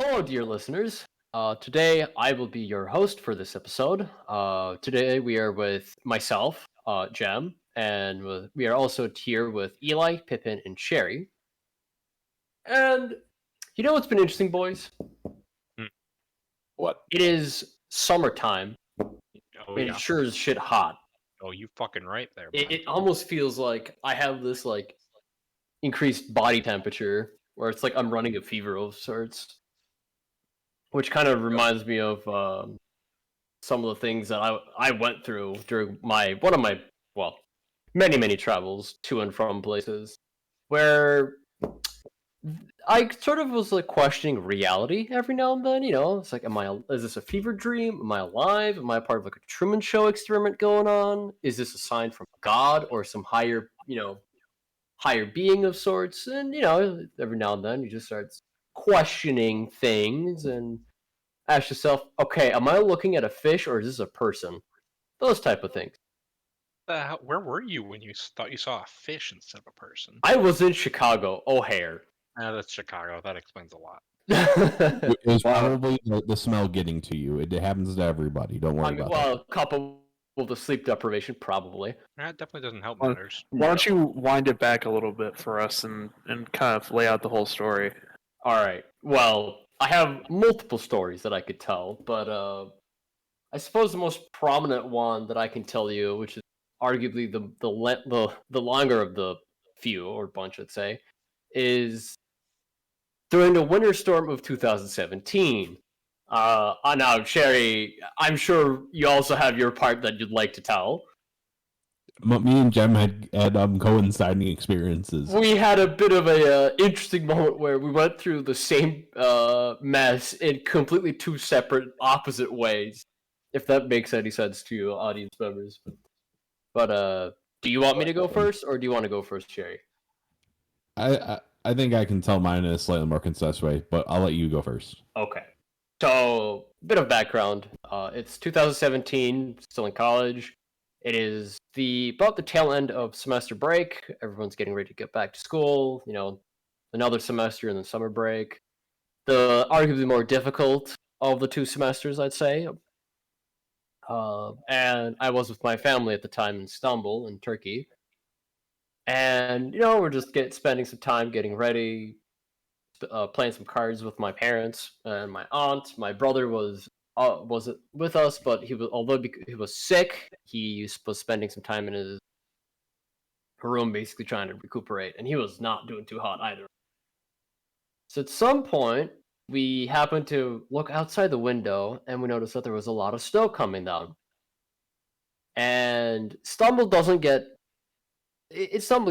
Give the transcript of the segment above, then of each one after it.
Hello, dear listeners. Today I will be your host for this episode. Today we are with myself, Jem, and we are also here with Eli, Pippin, and Sherry. And you know what's been interesting, boys? Hmm. What? It is summertime, Oh and it's yeah. sure as shit hot. Oh, you fucking right there, It, man. it almost feels like I have this increased body temperature, where it's like I'm running a fever of sorts, which kind of reminds me of some of the things that I went through during my one of my well many travels to and from places where I sort of was like questioning reality every now and then. It's like, is this a fever dream? Am I alive? Am I part of like a Truman Show experiment going on? Is this a sign from God or some higher higher being of sorts? And every now and then you just start questioning things and ask yourself, okay, am I looking at a fish or is this a person? Those type of things. Where were you when thought you saw a fish instead of a person? I was in Chicago, O'Hare. That's Chicago. That explains a lot. It was I probably the smell getting to you. It happens to everybody. Don't worry mean, about that. well, coupled with the sleep deprivation, probably. That definitely doesn't help Why matters. why don't you wind it back a little bit for us and kind of lay out the whole story? All right. Well, I have multiple stories that I could tell, but I suppose the most prominent one that I can tell you, which is arguably the longer of the few or bunch, I'd say, is during the winter storm of 2017. Now, Sherry, I'm sure you also have your part that you'd like to tell. Me and Jem had coinciding experiences. We had a bit of a interesting moment where we went through the same mess in completely two separate, opposite ways. If that makes any sense to you, audience members. But do you want me to go first, or do you want to go first, Sherry? I think I can tell mine in a slightly more concise way, but I'll let you go first. Okay. So, bit of background. It's 2017, still in college. It is about the tail end of semester break. Everyone's getting ready to get back to school. Another semester in the summer break. The arguably more difficult of the two semesters, I'd say. And I was with my family at the time in Istanbul, in Turkey. And we're just spending some time getting ready, playing some cards with my parents and my aunt. My brother was with us, but he was sick, he was spending some time in his room, basically trying to recuperate, and he was not doing too hot either. So at some point, we happened to look outside the window, and we noticed that there was a lot of snow coming down. And Istanbul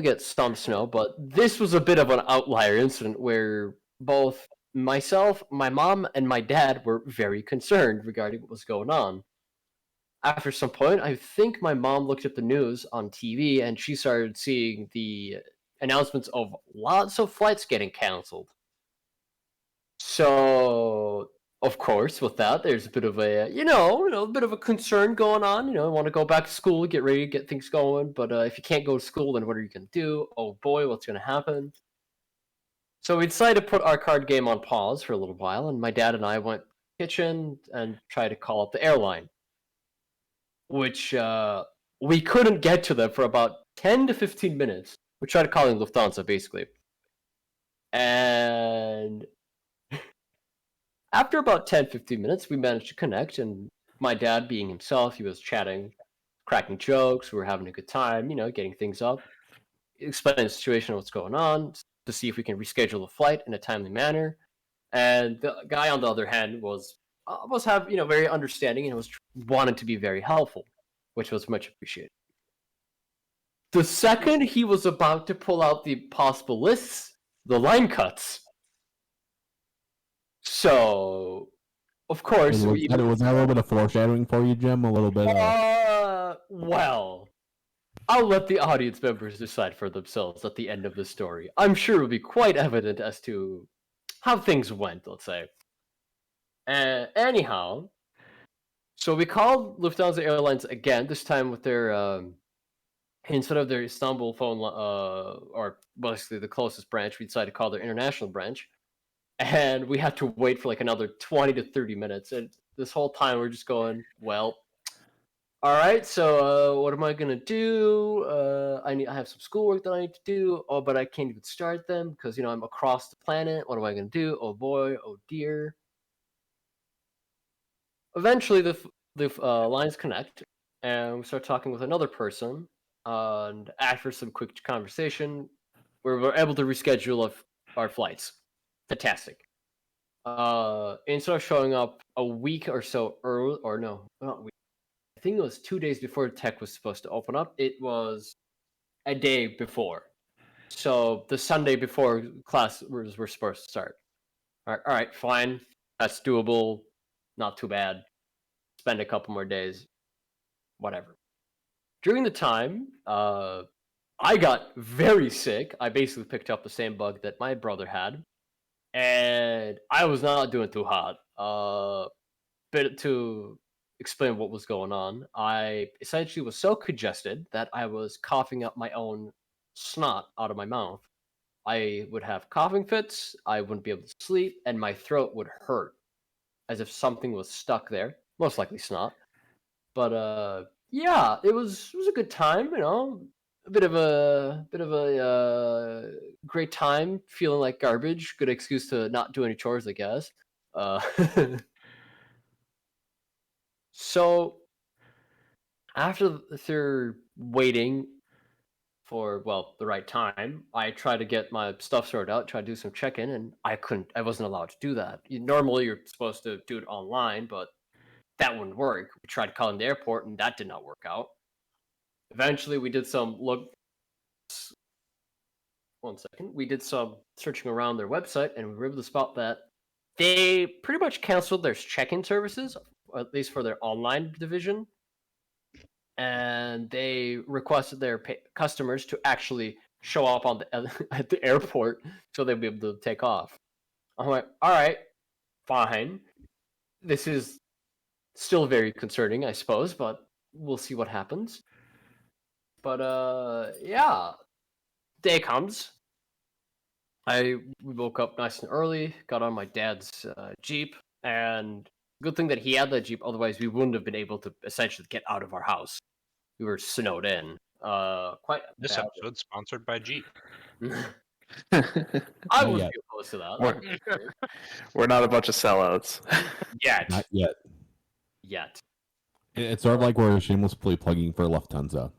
gets some snow, but this was a bit of an outlier incident where both myself, my mom, and my dad were very concerned regarding what was going on. After some point, I think my mom looked at the news on TV and she started seeing the announcements of lots of flights getting canceled. So, of course, with that, there's a bit of a bit of a concern going on. I want to go back to school, get ready, get things going. But if you can't go to school, then what are you going to do? Oh boy, what's going to happen? So we decided to put our card game on pause for a little while, and my dad and I went to the kitchen and tried to call up the airline, which we couldn't get to them for about 10 to 15 minutes. We tried calling Lufthansa, basically. And after about 10-15 minutes, we managed to connect, and my dad, being himself, he was chatting, cracking jokes. We were having a good time, getting things up, explaining the situation, what's going on, to see if we can reschedule the flight in a timely manner. And the guy, on the other hand, was very understanding and was wanted to be very helpful, which was much appreciated. The second he was about to pull out the possible lists, the line cuts. So, of course, Was that a little bit of foreshadowing for you, Jem? A little bit. Well, I'll let the audience members decide for themselves at the end of the story. I'm sure it will be quite evident as to how things went, let's say. Anyhow, so we called Lufthansa Airlines again, this time with their, instead of their Istanbul phone, or basically the closest branch, we decided to call their international branch. and we had to wait for like another 20 to 30 minutes. And this whole time we're just going, well, all right, so what am I gonna do? I have some schoolwork that I need to do. Oh, but I can't even start them because I'm across the planet. What am I gonna do? Oh boy, oh dear. Eventually, the lines connect, and we start talking with another person. And after some quick conversation, we're able to reschedule our flights. Fantastic. Instead of showing up a week or so early, or no, not a week, I think it was 2 days before tech was supposed to open up. It was a day before. So the Sunday before class were supposed to start. All right, fine. That's doable. Not too bad. Spend a couple more days. Whatever. During the time, I got very sick. I basically picked up the same bug that my brother had. And I was not doing too hot. But to explain what was going on, I essentially was so congested that I was coughing up my own snot out of my mouth. I would have coughing fits, I wouldn't be able to sleep, and my throat would hurt as if something was stuck there. Most likely snot. But yeah, it was a good time, a bit of a great time, feeling like garbage. Good excuse to not do any chores, I guess. Uh, so after waiting for the right time, I tried to get my stuff sorted out, try to do some check-in, and I wasn't allowed to do that. Normally you're supposed to do it online, but that wouldn't work. We tried calling the airport, and that did not work out. Eventually we did some we did some searching around their website, and we were able to spot that they pretty much canceled their check-in services, at least for their online division, and they requested their customers to actually show up at the airport so they'd be able to take off. I'm like, all right, fine. This is still very concerning, I suppose, but we'll see what happens. But yeah, day comes. We woke up nice and early, got on my dad's Jeep, and good thing that he had that Jeep, otherwise we wouldn't have been able to essentially get out of our house. We were snowed in. Quite This bad. episode sponsored by Jeep. I Not wouldn't yet. be opposed to that. We're not a bunch of sellouts. Not yet. Yet. It's sort of like we're shamelessly plugging for Lufthansa.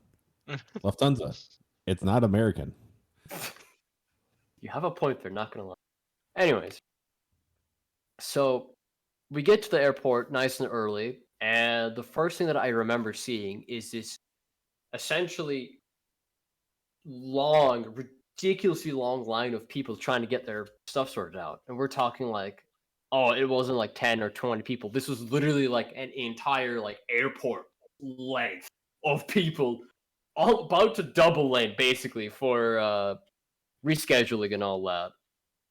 Lufthansa. It's not American. You have a point there, not gonna lie. Anyways, so we get to the airport nice and early, and the first thing that I remember seeing is this essentially long, ridiculously long line of people trying to get their stuff sorted out. And we're talking like, oh, it wasn't like 10 or 20 people. This was literally like an entire like airport length of people, all about to double lane basically for rescheduling and all that.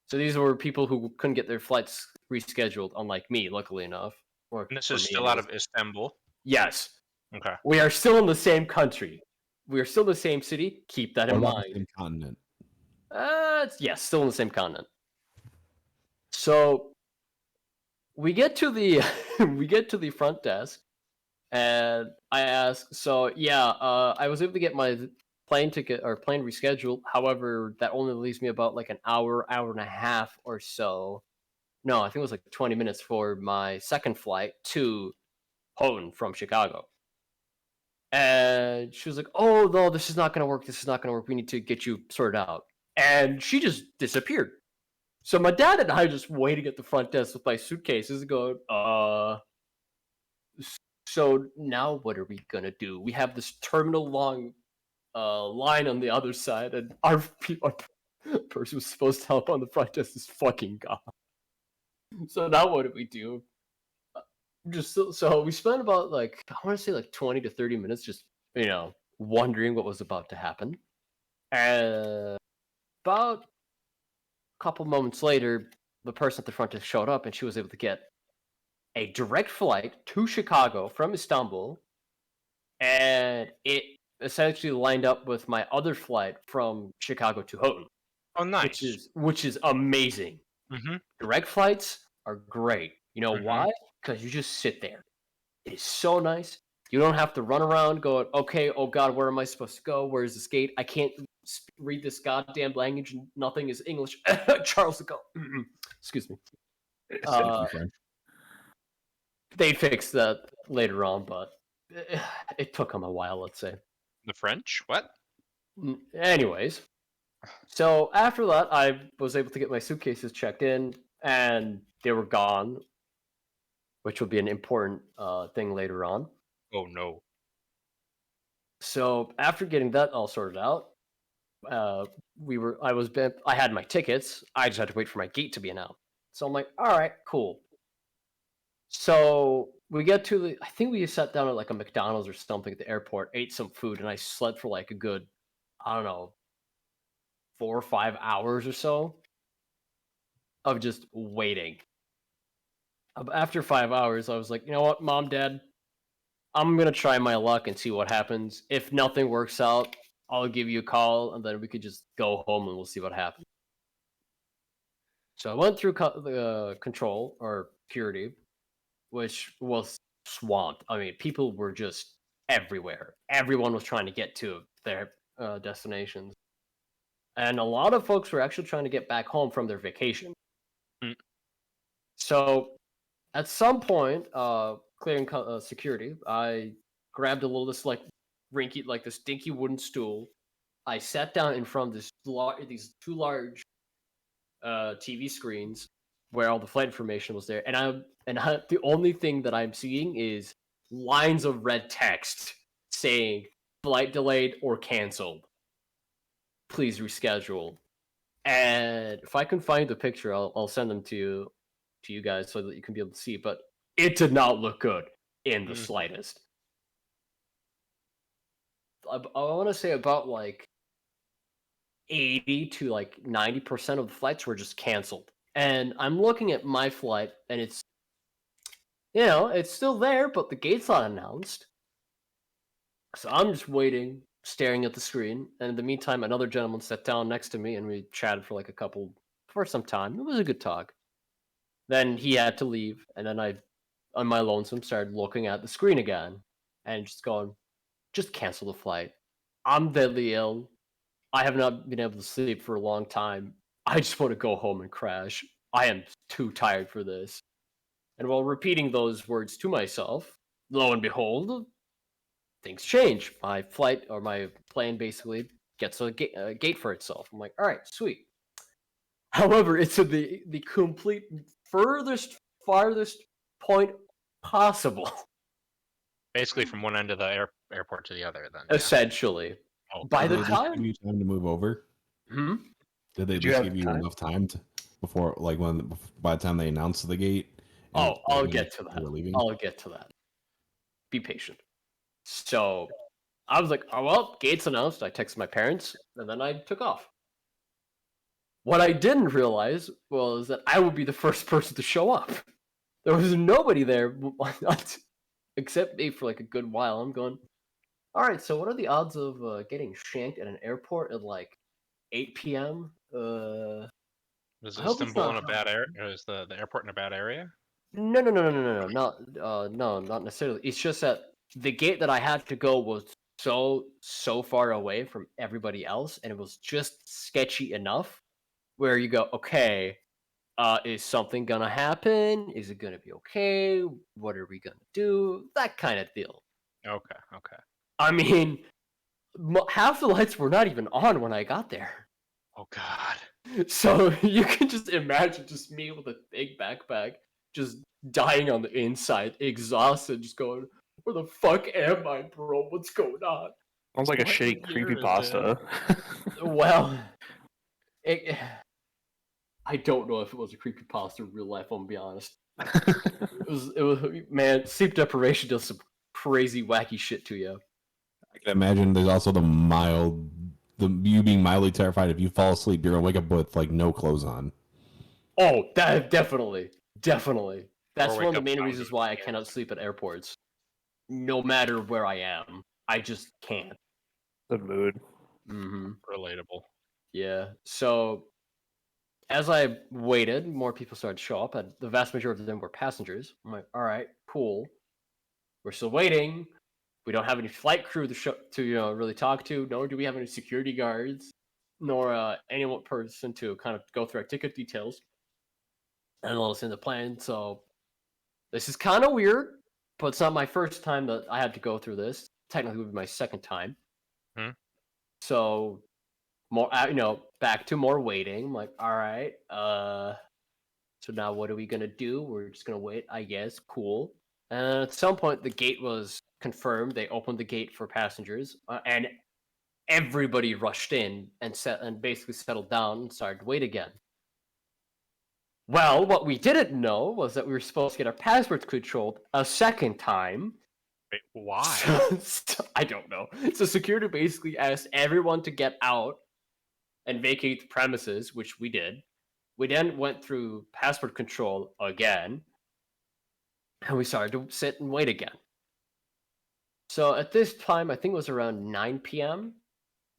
So these were people who couldn't get their flights rescheduled, unlike me, luckily enough. Or And this for is me still out anyways. of Istanbul. Yes. Okay. We are still in the same country. We are still in the same city. Keep that What in about mind. the same continent? Yes, still in the same continent. So we get to the we get to the front desk, and I ask, so yeah, I was able to get my plane ticket or plane rescheduled. However, that only leaves me about like an hour and a half or so. No, I think it was like 20 minutes for my second flight to Houghton from Chicago. And she was like, "Oh no, this is not gonna work. This is not gonna work. We need to get you sorted out." And she just disappeared. So my dad and I just waiting at the front desk with my suitcases, going, So now what are we gonna do? We have this terminal long line on the other side, and our person who's supposed to help on the front desk is fucking gone. So now what do we do? So we spent about like I want to say like 20 to 30 minutes just wondering what was about to happen. And about a couple moments later, the person at the front desk showed up, and she was able to get a direct flight to Chicago from Istanbul, and it essentially lined up with my other flight from Chicago to Houghton, Oh, nice. which is amazing. Mhm. Direct flights are great. You know Mhm. why? Because you just sit there. It is so nice. You don't have to run around going, okay, oh God, where am I supposed to go? Where's this gate? I can't read this goddamn language. Nothing is English. Charles de Gaulle. Excuse me. Thank you, Frank. They fixed that later on, but it took them a while, let's say. The French? What? Anyways, so after that, I was able to get my suitcases checked in, and they were gone, which will be an important thing later on. Oh no. So after getting that all sorted out, I had my tickets. I just had to wait for my gate to be announced. So I'm like, all right, cool. So we get to I think we sat down at like a McDonald's or something at the airport, ate some food, and I slept for like a good, I don't know, 4 or 5 hours or so of just waiting. After 5 hours, I was like, you know what, Mom, Dad, I'm gonna try my luck and see what happens. If nothing works out, I'll give you a call, and then we could just go home and we'll see what happens. So I went through the control or security, which was swamped. I mean, people were just everywhere. Everyone was trying to get to their destinations, and a lot of folks were actually trying to get back home from their vacation. Mm. So at some point, clearing security, I grabbed a little this like rinky, like this dinky wooden stool. I sat down in front of these two large TV screens where all the flight information was there, and the only thing that I'm seeing is lines of red text saying flight delayed or canceled. Please reschedule. And if I can find the picture, I'll send them to you guys so that you can be able to see. But it did not look good in the Mm. slightest. I want to say about like 80 to like 90% of the flights were just canceled. And I'm looking at my flight, and it's, it's still there, but the gate's not announced. So I'm just waiting, staring at the screen. And in the meantime, another gentleman sat down next to me, and we chatted for some time. It was a good talk. Then he had to leave, and then I, on my lonesome, started looking at the screen again, and just going, just cancel the flight. I'm deadly ill. I have not been able to sleep for a long time. I just want to go home and crash. I am too tired for this. And while repeating those words to myself, lo and behold, things change. My flight or my plane basically gets a gate for itself. I'm like, all right, sweet. However, it's at the complete farthest point possible. Basically, from one end of the airport to the other. Then. Yeah. Essentially. Oh, By the Did they just give time, you time to move over? hmm? Did they Did you just have give you time? enough time before, like by the time they announced the gate? Oh, I'll when get to you that. were leaving? I'll get to that. Be patient. So I was like, oh, well, gate's announced. I texted my parents, and then I took off. What I didn't realize was that I would be the first person to show up. There was nobody there except me for like a good while. I'm going, all right, so what are the odds of getting shanked at an airport at like 8 p.m.? Is I hope it's Istanbul not in a high. bad area? Is the airport in a bad area? No, not necessarily. It's just that the gate that I had to go was so far away from everybody else, and it was just sketchy enough where you go, okay, is something gonna happen? Is it gonna be okay? What are we gonna do? That kind of deal. Okay. Okay. I mean, half the lights were not even on when I got there. Oh God. So you can just imagine just me with a big backpack, just dying on the inside, exhausted, just going, where the fuck am I, bro? What's going on? Sounds like a What shitty year is creepypasta. Well, I don't know if it was a creepypasta in real life, I'm gonna be honest. Man, sleep deprivation does some crazy, wacky shit to you. I can imagine there's also you being mildly terrified if you fall asleep, you're gonna wake up with like no clothes on. Oh, definitely. That's Or one wake of the up main sound reasons of why I scares. cannot sleep at airports. No matter where I am, I just can't. The mood. Mm-hmm. Relatable. Yeah. So as I waited, more people started to show up, and the vast majority of them were passengers. I'm like, all right, cool. We're still waiting. We don't have any flight crew to really talk to, nor do we have any security guards, nor any one person to kind of go through our ticket details and let us in the plane. So this is kind of weird, but it's not my first time that I had to go through this. Technically, it would be my second time. So more, back to more waiting. I'm like, all right, so now what are we gonna do? We're just gonna wait, I guess. Cool. And at some point, the gate was confirmed. They opened the gate for passengers, and everybody rushed in and basically settled down and started to wait again. Well, what we didn't know was that we were supposed to get our passports controlled a second time. Wait, why? I don't know. So security basically asked everyone to get out and vacate the premises, which we did. We then went through passport control again, and we started to sit and wait again. So at this time, I think it was around 9 p.m.,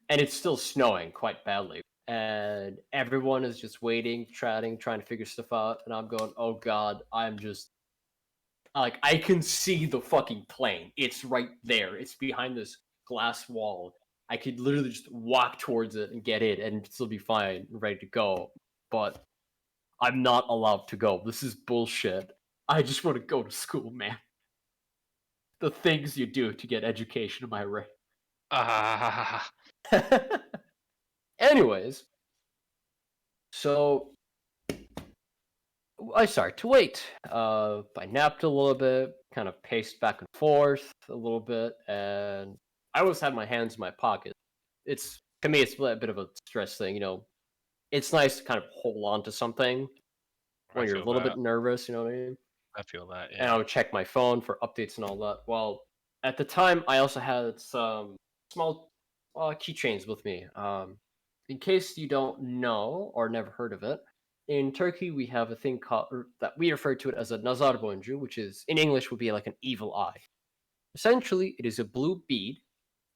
and it's still snowing quite badly. And everyone is just waiting, chatting, trying to figure stuff out. And I'm going, oh god, I'm just like, I can see the fucking plane. It's right there. It's behind this glass wall. I could literally just walk towards it and get in and still be fine and ready to go. But I'm not allowed to go. This is bullshit. I just want to go to school, man. The things you do to get education, am I right? Anyways, so I started to wait. I napped a little bit, kind of paced back and forth a little bit, and I always had my hands in my pocket. To me, it's a bit of a stress thing, It's nice to kind of hold on to something when you're a little bit nervous, you know what I mean? I feel that, yeah. And I would check my phone for updates and all that. Well, at the time, I also had some small keychains with me. In case you don't know or never heard of it, in Turkey we have a thing that we refer to it as a nazar boncu, which is in English would be like an evil eye. Essentially, it is a blue bead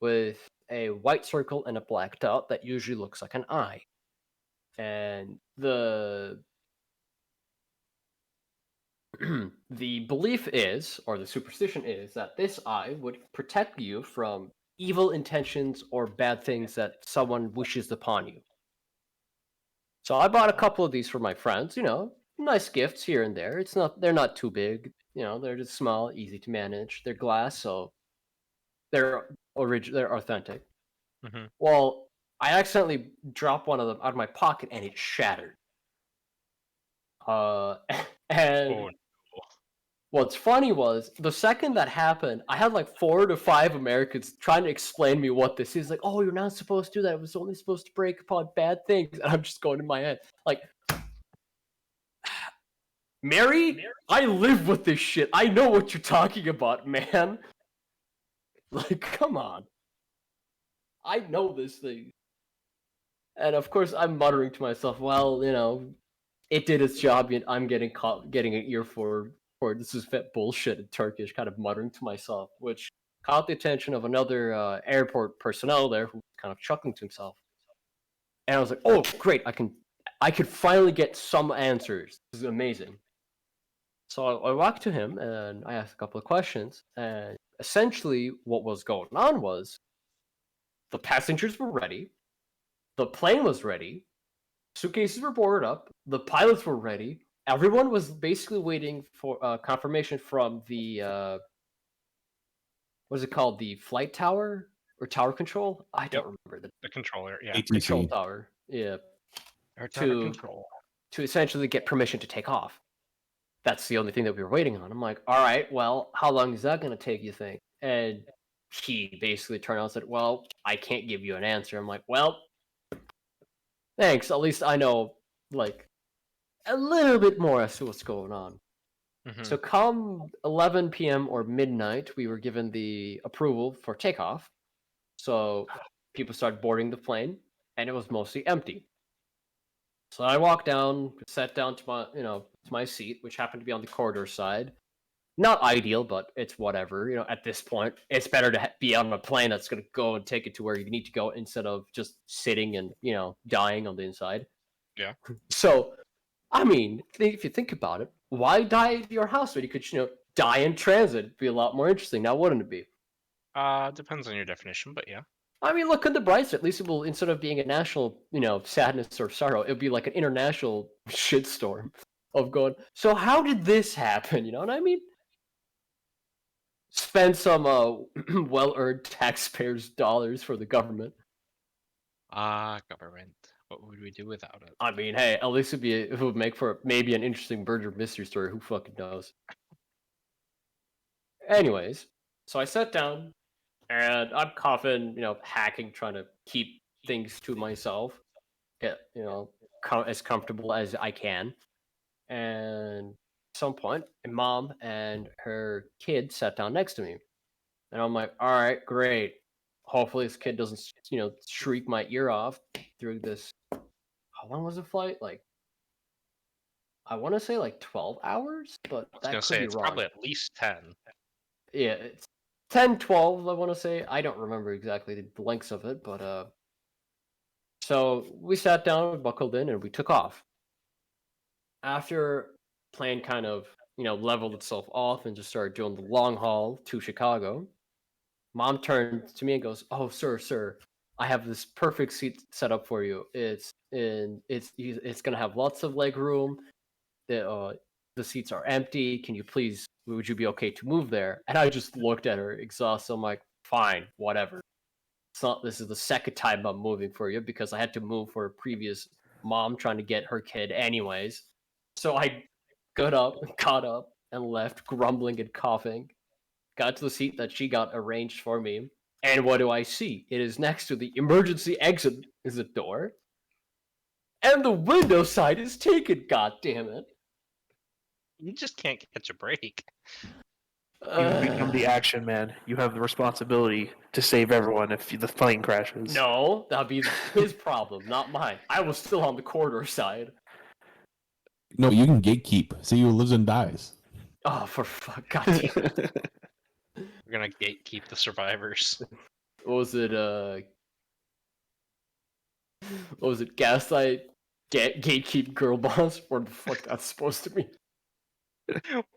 with a white circle and a black dot that usually looks like an eye. And the belief is, or the superstition is, that this eye would protect you from evil intentions or bad things that someone wishes upon you. So I bought a couple of these for my friends, nice gifts here and there. They're not too big, they're just small, easy to manage. They're glass, so they're authentic. Mm-hmm. Well, I accidentally dropped one of them out of my pocket and it shattered. And what's funny was the second that happened, I had like 4 to 5 Americans trying to explain to me what this is. Like, oh, you're not supposed to do that. It was only supposed to break upon bad things. And I'm just going in my head, like, Mary, I live with this shit. I know what you're talking about, man. Like, come on. I know this thing. And of course, I'm muttering to myself, well, it did its job. And I'm getting an ear for this is fit bullshit in Turkish, kind of muttering to myself, which caught the attention of another airport personnel there who was kind of chuckling to himself. And I was like, oh, great, I could finally get some answers. This is amazing. So I walked to him and I asked a couple of questions, and essentially what was going on was the passengers were ready, the plane was ready, suitcases were boarded up, the pilots were ready, everyone was basically waiting for confirmation from the what is it called, the flight tower or tower control? I don't remember the controller, yeah. ATC. Control tower, yeah, Air traffic control. to essentially get permission to take off. That's the only thing that we were waiting on. I'm like, all right, well, how long is that going to take, you think? And he basically turned around and said, well, I can't give you an answer. I'm like, well, thanks. At least I know, like, a little bit more as to what's going on. Mm-hmm. So come 11 p.m. or midnight, we were given the approval for takeoff. So people started boarding the plane, and it was mostly empty. So I walked down, sat down to my seat, which happened to be on the corridor side. Not ideal, but it's whatever. At this point, it's better to be on a plane that's going to go and take it to where you need to go instead of just sitting and, dying on the inside. Yeah. So, I mean, if you think about it, why die at your house when you could, die in transit? It'd be a lot more interesting, now wouldn't it be? Depends on your definition, but yeah. I mean, look at the bright side. At least it will, instead of being a national, sadness or sorrow, it'll be like an international shitstorm of going, so how did this happen? You know what I mean? Spend some well-earned taxpayers' dollars for the government. Government. What would we do without it? I mean, hey, at least it would make for maybe an interesting murder mystery story. Who fucking knows? Anyways, so I sat down and I'm coughing, hacking, trying to keep things to myself, get as comfortable as I can. And at some point, my mom and her kid sat down next to me, and I'm like, all right, great. Hopefully, this kid doesn't, shriek my ear off through this. How long was the flight? Like, I want to say like 12 hours, but I was that gonna could say be it's wrong. probably at least 10. Yeah, it's 10, 12, I want to say. I don't remember exactly the lengths of it, but so we sat down, we buckled in, and we took off. After plane kind of, leveled itself off and just started doing the long haul to Chicago, Mom turned to me and goes, "Oh, sir, I have this perfect seat set up for you. It's gonna have lots of leg room. The seats are empty. Would you be okay to move there?" And I just looked at her exhausted. I'm like, "Fine, whatever. This is the second time I'm moving for you because I had to move for a previous mom trying to get her kid anyways." So I caught up, and left, grumbling and coughing. Got to the seat that she got arranged for me. And what do I see? It is next to the emergency exit is a door. And the window side is taken, god damn it. You just can't catch a break. You've become the action man. You have the responsibility to save everyone if the plane crashes. No, that'd be his problem, not mine. I was still on the corridor side. No, you can gatekeep. See who lives and dies. Oh, for fuck, god damn it. We're gonna gatekeep the survivors. What was it, gaslight, gatekeep girl boss? What the fuck that's supposed to mean?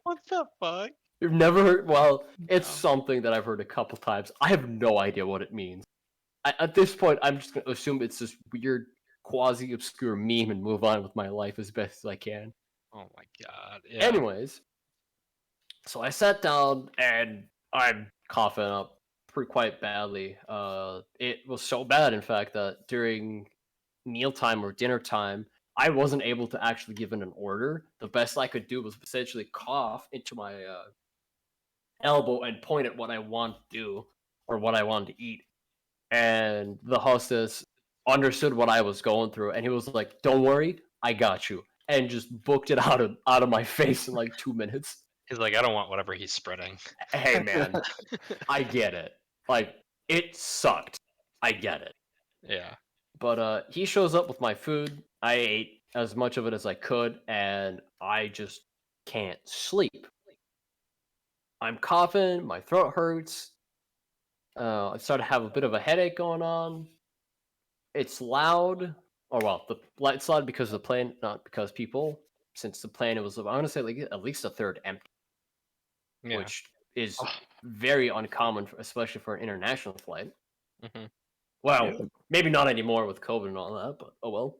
What the fuck? You've never heard? Well, it's No. something that I've heard a couple times. I have no idea what it means. At this point, I'm just going to assume it's this weird, quasi-obscure meme and move on with my life as best as I can. Oh my god. Yeah. Anyways, so I sat down and I'm coughing up quite badly. It was so bad, in fact, that during mealtime or dinner time, I wasn't able to actually give in an order. The best I could do was essentially cough into my elbow and point at what I want to do or what I wanted to eat. And the hostess understood what I was going through, and he was like, "Don't worry, I got you," and just booked it out of my face in like 2 minutes. He's like, I don't want whatever he's spreading. Hey man, I get it. Like, it sucked. I get it. Yeah. But he shows up with my food. I ate as much of it as I could, and I just can't sleep. I'm coughing, my throat hurts. I started to have a bit of a headache going on. It's loud. Or, well, it's loud because of the plane, not because people. Since the plane, it was, I want to say, like at least a third empty, Yeah. which is Ugh. very uncommon, especially for an international flight. hmm Well, Yeah. maybe not anymore with COVID and all that, but oh well.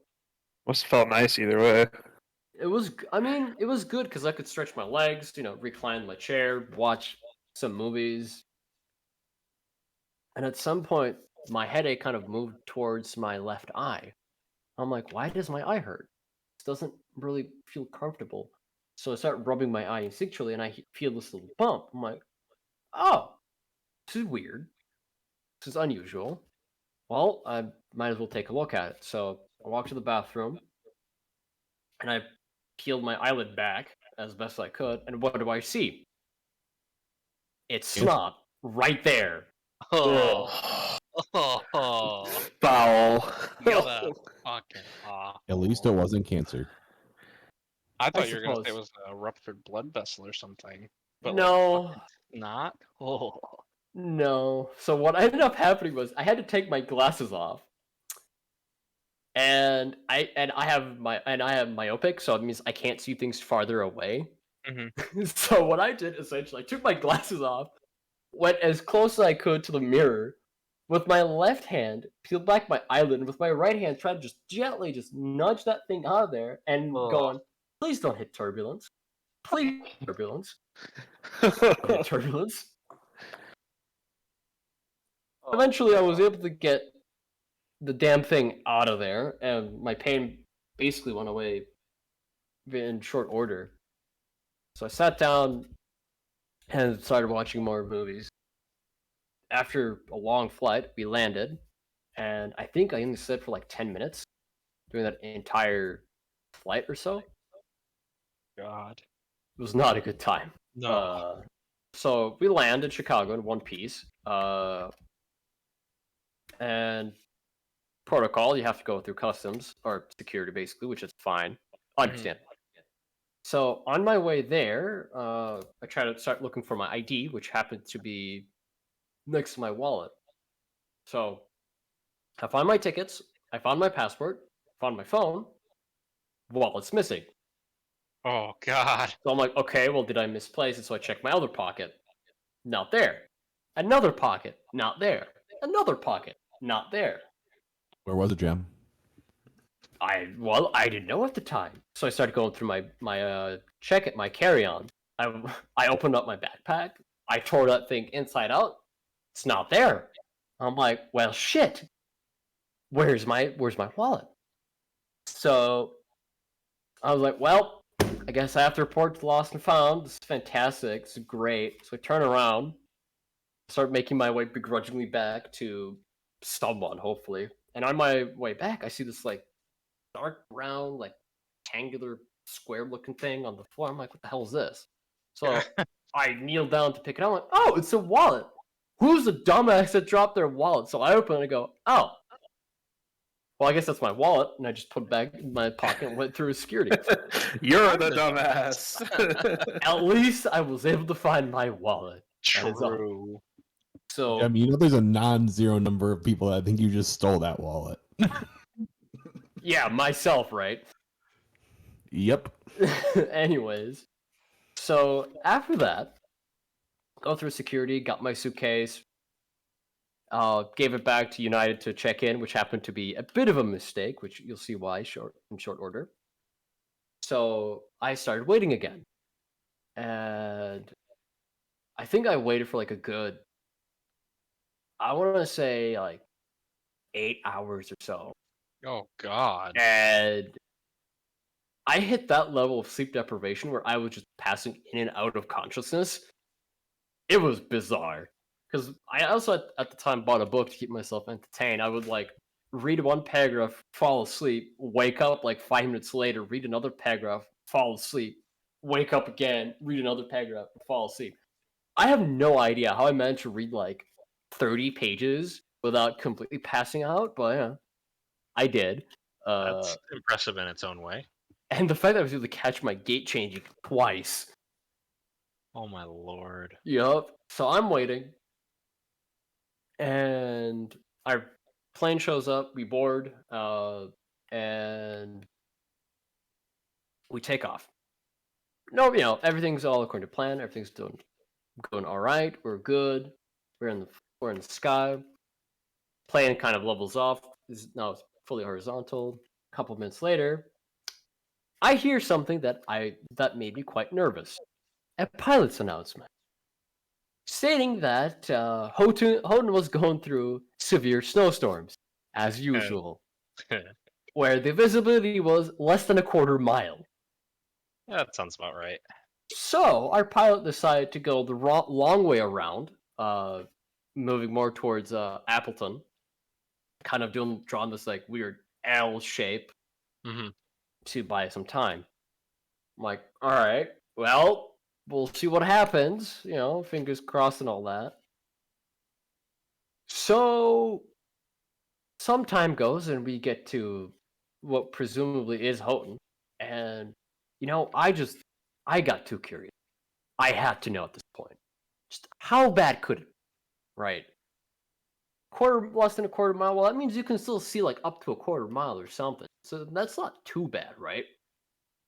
Must have felt nice either way. It was good because I could stretch my legs, recline my chair, watch some movies. And at some point, my headache kind of moved towards my left eye. I'm like, why does my eye hurt? This doesn't really feel comfortable. So I start rubbing my eye instinctually, and I feel this little bump. I'm like, oh, this is weird. This is unusual. Well, I might as well take a look at it. So I walked to the bathroom, and I peeled my eyelid back as best I could. And what do I see? It's snot right there. Oh. Oh. Foul. Get the fucking off. At least it wasn't cancer. I thought you were gonna say it suppose. was a ruptured blood vessel or something. But No. like, not? Oh. No. So what ended up happening was I had to take my glasses off. And I have myopic, so it means I can't see things farther away. Mm-hmm. So what I did essentially, I took my glasses off, went as close as I could to the mirror, with my left hand peeled back my eyelid, and with my right hand tried to just gently just nudge that thing out of there, and going, please don't hit turbulence, please turbulence, don't hit turbulence. Eventually, I was able to get the damn thing out of there, and my pain basically went away in short order. So I sat down and started watching more movies. After a long flight, we landed, and I think I only slept for like 10 minutes during that entire flight or so. God. It was not a good time. No. So we land in Chicago in one piece. And protocol, you have to go through customs or security basically, which is fine. I understand. So on my way there, I try to start looking for my ID, which happened to be next to my wallet. So I found my tickets, I found my passport, found my phone, wallet's missing. Oh God. So I'm like, okay, well, did I misplace it? So I checked my other pocket, not there. Another pocket, not there. Another pocket, not there. Where was it, Jam? I didn't know at the time, so I started going through my my carry-on. I opened up my backpack. I tore that thing inside out. It's not there. I'm like, well, shit. Where's my wallet? So I was like, well, I guess I have to report to Lost and Found. This is fantastic. This is great. So I turn around, start making my way begrudgingly back to someone, hopefully. And on my way back, I see this like dark brown, like rectangular, square-looking thing on the floor. I'm like, what the hell is this? So I kneel down to pick it up. I'm like, oh, it's a wallet. Who's the dumbass that dropped their wallet? So I open it and I go, oh. Well, I guess that's my wallet, and I just put it back in my pocket and went through security. You're the dumbass. At least I was able to find my wallet. That is all. True. So Jam, you know there's a non-zero number of people that think you just stole that wallet. yeah, myself, right? Yep. Anyways, so after that, go through security, got my suitcase, gave it back to United to check in, which happened to be a bit of a mistake, which you'll see why in short order. So I started waiting again, and I think I waited for like a good, I want to say like 8 hours or so, Oh God. and I hit that level of sleep deprivation where I was just passing in and out of consciousness. It was bizarre. Because I also at the time bought a book to keep myself entertained. I would like read one paragraph, fall asleep, wake up like 5 minutes later, read another paragraph, fall asleep, wake up again, read another paragraph, fall asleep. I have no idea how I managed to read like 30 pages without completely passing out, but yeah, I did. That's impressive in its own way. And the fact that I was able to catch my gate changing twice. Oh my lord. Yup. So I'm waiting. And our plane shows up, we board, and we take off. No, everything's all according to plan. Everything's going all right. We're good. We're in the sky. Plane kind of levels off. Now it's fully horizontal. A couple minutes later, I hear something that made me quite nervous. A pilot's announcement stating that Houghton was going through severe snowstorms, as usual, where the visibility was less than a quarter mile. That sounds about right. So our pilot decided to go the long way around, moving more towards Appleton, kind of drawing this like weird L shape to buy some time. I'm like, all right, well, we'll see what happens, fingers crossed and all that. So some time goes and we get to what presumably is Houghton, and I got too curious. I had to know at this point, just how bad could it be, right? less than a quarter mile. Well, that means you can still see like up to a quarter mile or something. So that's not too bad, right?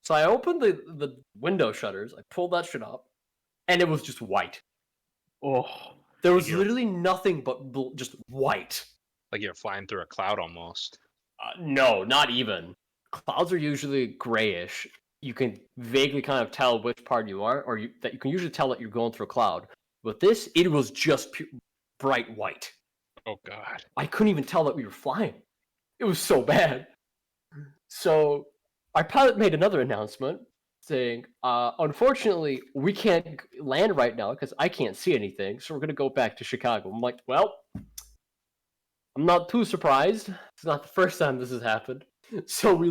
So I opened the window shutters. I pulled that shit up, and it was just white. Oh, There was You're- literally nothing but just white. Like you're flying through a cloud almost. No, not even. Clouds are usually grayish. You can vaguely kind of tell which part you are, or that you can usually tell that you're going through a cloud. But this, it was just bright white. Oh God. I couldn't even tell that we were flying. It was so bad. So our pilot made another announcement saying, unfortunately, we can't land right now because I can't see anything, so we're going to go back to Chicago. I'm like, well, I'm not too surprised. It's not the first time this has happened. So we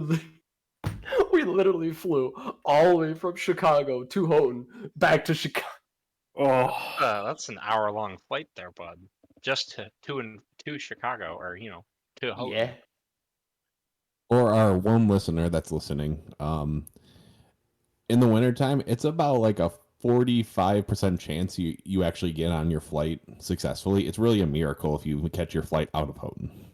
literally flew all the way from Chicago to Houghton back to Chicago. oh, That's an hour-long flight there, bud. Just to Chicago, or to Houghton. Yeah. For our one listener that's listening, in the wintertime, it's about like a 45% chance you actually get on your flight successfully. It's really a miracle if you catch your flight out of Houghton.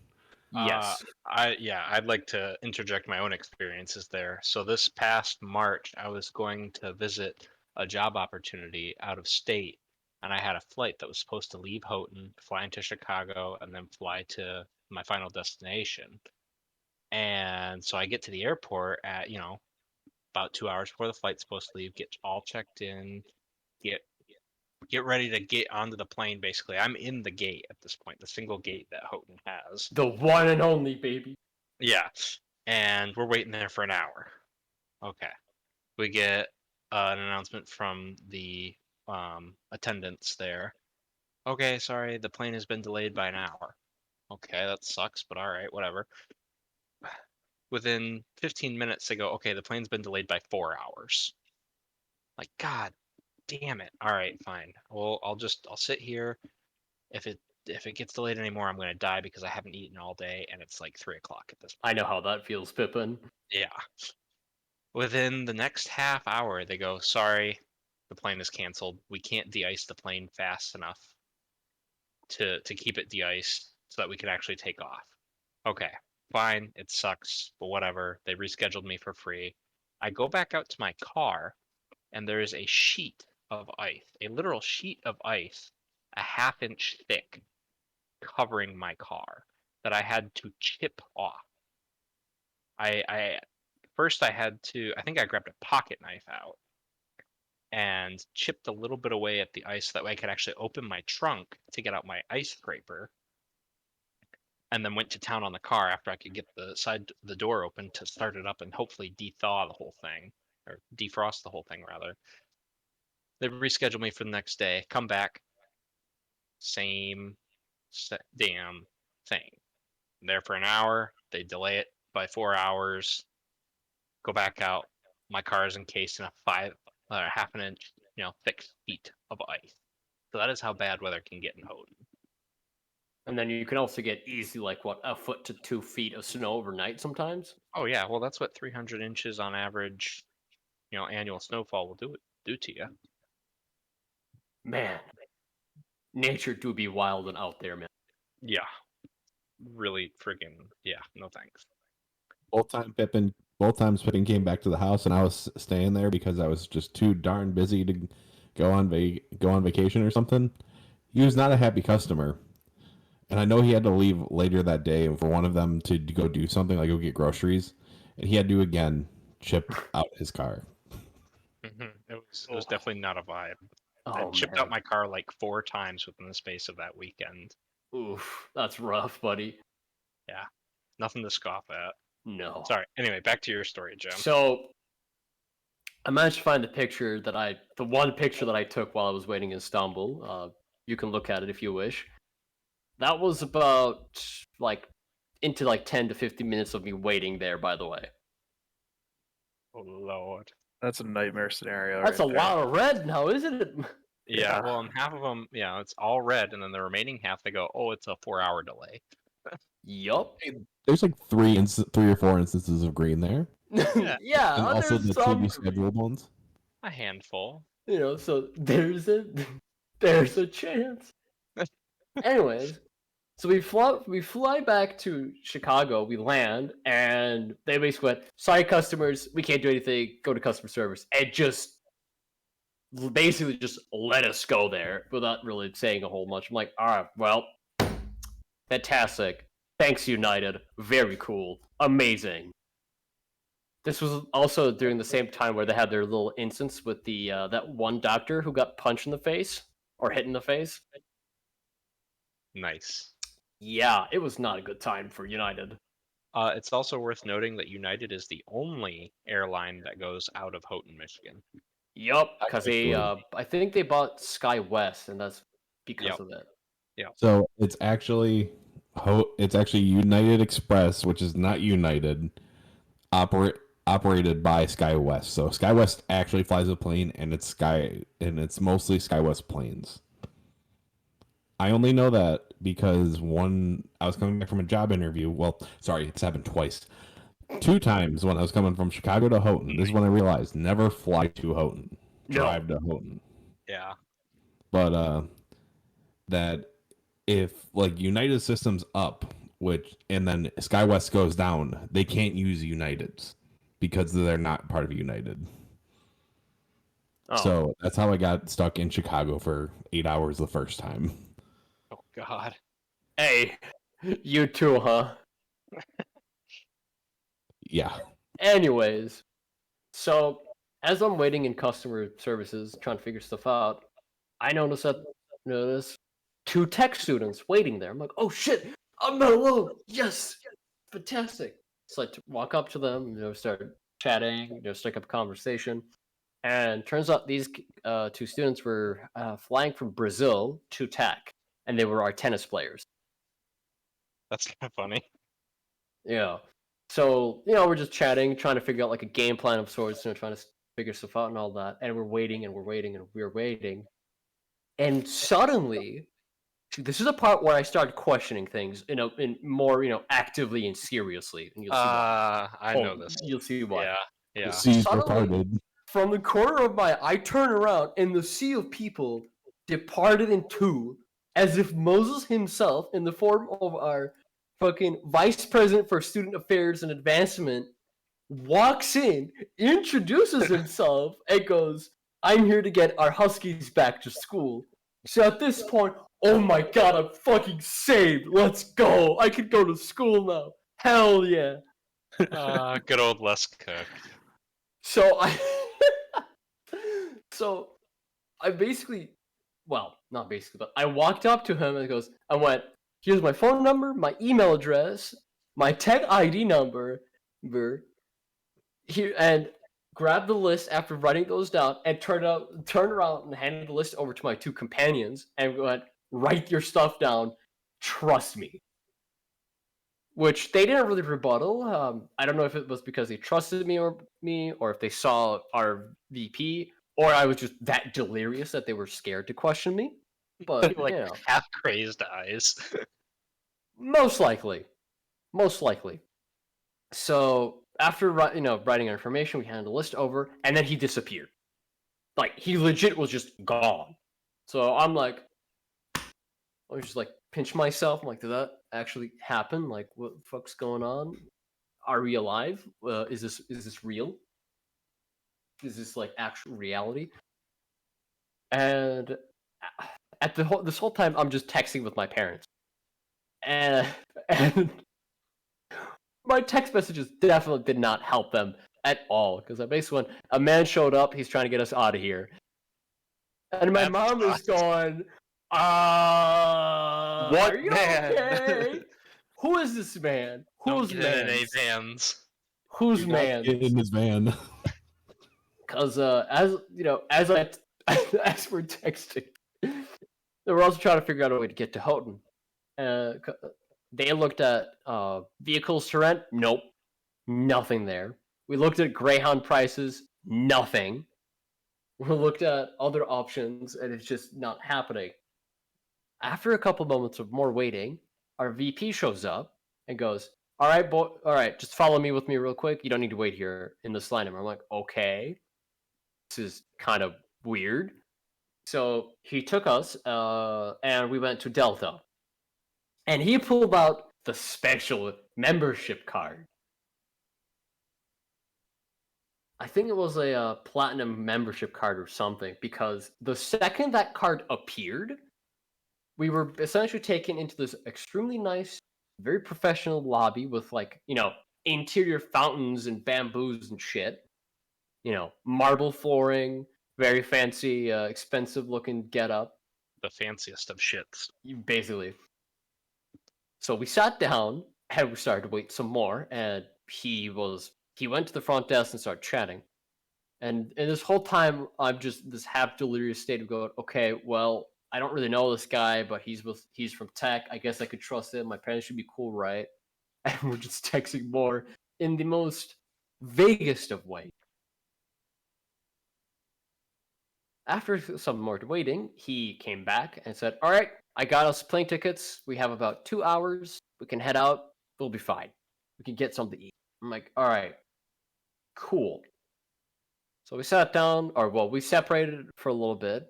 Yes. I'd like to interject my own experiences there. So this past March, I was going to visit a job opportunity out of state, and I had a flight that was supposed to leave Houghton, fly into Chicago, and then fly to my final destination. And so I get to the airport at, about 2 hours before the flight's supposed to leave, get all checked in, get ready to get onto the plane. Basically, I'm in the gate at this point, the single gate that Houghton has. The one and only, baby. Yeah, and we're waiting there for an hour. Okay, we get an announcement from the attendants there. Okay, sorry, the plane has been delayed by an hour. Okay, that sucks, but all right, whatever. Within 15 minutes, they go, okay, the plane's been delayed by 4 hours. Like, God damn it. All right, fine. Well, I'll sit here. If it gets delayed anymore, I'm gonna die because I haven't eaten all day, and it's like 3 o'clock at this point. I know how that feels, Pippin. Yeah. Within the next half hour, they go, sorry, the plane is canceled. We can't de-ice the plane fast enough to keep it de-iced so that we can actually take off. Okay, fine, it sucks, but whatever. They rescheduled me for free. I go back out to my car, and there is a sheet of ice, a literal sheet of ice, a half-inch thick, covering my car that I had to chip off. First I had to, I think I grabbed a pocket knife out and chipped a little bit away at the ice so that way I could actually open my trunk to get out my ice scraper, and then went to town on the car after I could get the door open to start it up and hopefully de-thaw the whole thing, or defrost the whole thing rather. They rescheduled me for the next day, come back, same damn thing. I'm there for an hour, they delay it by 4 hours, go back out, my car is encased in a half an inch, thick sheet of ice. So that is how bad weather can get in Houghton. And then you can also get easy, like, what, a foot to 2 feet of snow overnight sometimes? Oh yeah, well that's what 300 inches on average, annual snowfall will do to you. Man. Nature do be wild and out there, man. Yeah. Really friggin' yeah, no thanks. Both times Pippin came back to the house, and I was staying there because I was just too darn busy to go on vacation or something. He was not a happy customer, and I know he had to leave later that day for one of them to go do something, like go get groceries, and he had to again chip out his car. It was definitely not a vibe. I Oh, chipped man. out my car like 4 times within the space of that weekend. Oof, that's rough, buddy. Yeah, nothing to scoff at. No. Sorry. Anyway, back to your story, Jim. So, I managed to find the one picture that I took while I was waiting in Istanbul. You can look at it if you wish. That was about, into 10 to 15 minutes of me waiting there, by the way. Oh Lord. that's a nightmare scenario. That's right a there. lot of red now, isn't it? Yeah, Yeah. well, and half of them, it's all red, and then the remaining half, they go, oh, it's a 4-hour delay. Yup. There's like 3 or 4 instances of green there, Yeah, and also there's the some TV scheduled ones. A handful. so there's a chance. Anyways, So we fly back to Chicago, we land, and they basically went, sorry customers, we can't do anything, go to customer service. And just basically just let us go there without really saying a whole much. I'm like, alright, well, fantastic. Thanks, United. Very cool. Amazing. This was also during the same time where they had their little instance with the that one doctor who got punched in the face or hit in the face. Nice. Yeah, it was not a good time for United. It's also worth noting that United is the only airline that goes out of Houghton, Michigan. Yup, because they Actually. I think they bought Sky West, and that's because Yep. of it. So it's actually United Express, which is not United, operated by SkyWest. So SkyWest actually flies a plane, and it's mostly SkyWest planes. I only know that because I was coming back from a job interview. Well, sorry, it's happened twice. 2 times when I was coming from Chicago to Houghton. This is when I realized never fly to Houghton. Drive to Houghton. Yeah. But that if like United Systems up, and then SkyWest goes down, they can't use United's because they're not part of United. Oh. So that's how I got stuck in Chicago for 8 hours the first time. Oh God. Hey, you too, huh? Yeah. Anyways, so as I'm waiting in customer services trying to figure stuff out, I notice 2 tech students waiting there. I'm like, oh shit, I'm not alone. Yes, fantastic. So I walk up to them, start chatting, strike up a conversation, and turns out these 2 students were flying from Brazil to tech, and they were our tennis players. That's kind of funny. Yeah. So, we're just chatting, trying to figure out like a game plan of sorts, trying to figure stuff out and all that. And we're waiting and we're waiting and we're waiting. And suddenly, this is a part where I started questioning things, in more, actively and seriously. And you'll see why. I know this. You'll see why. Yeah. The Yeah. seas were Suddenly, parted. from the corner of my eye, I turn around and the sea of people departed in 2, as if Moses himself, in the form of our fucking vice president for student affairs and advancement, walks in, introduces himself, and goes, I'm here to get our Huskies back to school. So at this point, oh my god, I'm fucking saved. Let's go. I can go to school now. Hell yeah. Good old Les Cook. So I basically, well, not basically, but I walked up to him and I went, here's my phone number, my email address, my tech ID number, here, and grabbed the list after writing those down and turned around and handed the list over to my 2 companions and went, write your stuff down, trust me. Which they didn't really rebuttal. I don't know if it was because they trusted me, or if they saw our VP, or I was just that delirious that they were scared to question me. But Like half crazed eyes. most likely. So after writing our information, we handed the list over, and then he disappeared. Like he legit was just gone. So I'm like, I was just like pinch myself. I'm like, did that actually happen? Like, what the fuck's going on? Are we alive? Is this real? Is this like actual reality? And at this whole time, I'm just texting with my parents, and my text messages definitely did not help them at all, because I basically went, a man showed up, he's trying to get us out of here, and my mom is going, What are you man? okay? Who is this man? Whose Don't get in man? vans. Whose Do not man? get in his van. Because as as we're texting, they were also trying to figure out a way to get to Houghton. They looked at vehicles to rent. Nope, nothing there. We looked at Greyhound prices. Nothing. We looked at other options, and it's just not happening. After a couple moments of more waiting, our VP shows up and goes, all right, just follow me with me real quick. You don't need to wait here in this line. And I'm like, okay, this is kind of weird. So he took us, and we went to Delta. And he pulled out the special membership card. I think it was a platinum membership card or something, because the second that card appeared, we were essentially taken into this extremely nice, very professional lobby with, like, interior fountains and bamboos and shit. Marble flooring, very fancy, expensive looking getup. The fanciest of shits. Basically. So we sat down and we started to wait some more, and he went to the front desk and started chatting. And this whole time, I'm just this half delirious state of going, okay, well, I don't really know this guy, but he's from tech. I guess I could trust him. My parents should be cool, right? And we're just texting more in the most vaguest of ways. After some more waiting, he came back and said, all right, I got us plane tickets. We have about 2 hours. We can head out. We'll be fine. We can get something to eat. I'm like, all right, cool. So we sat down, we separated for a little bit.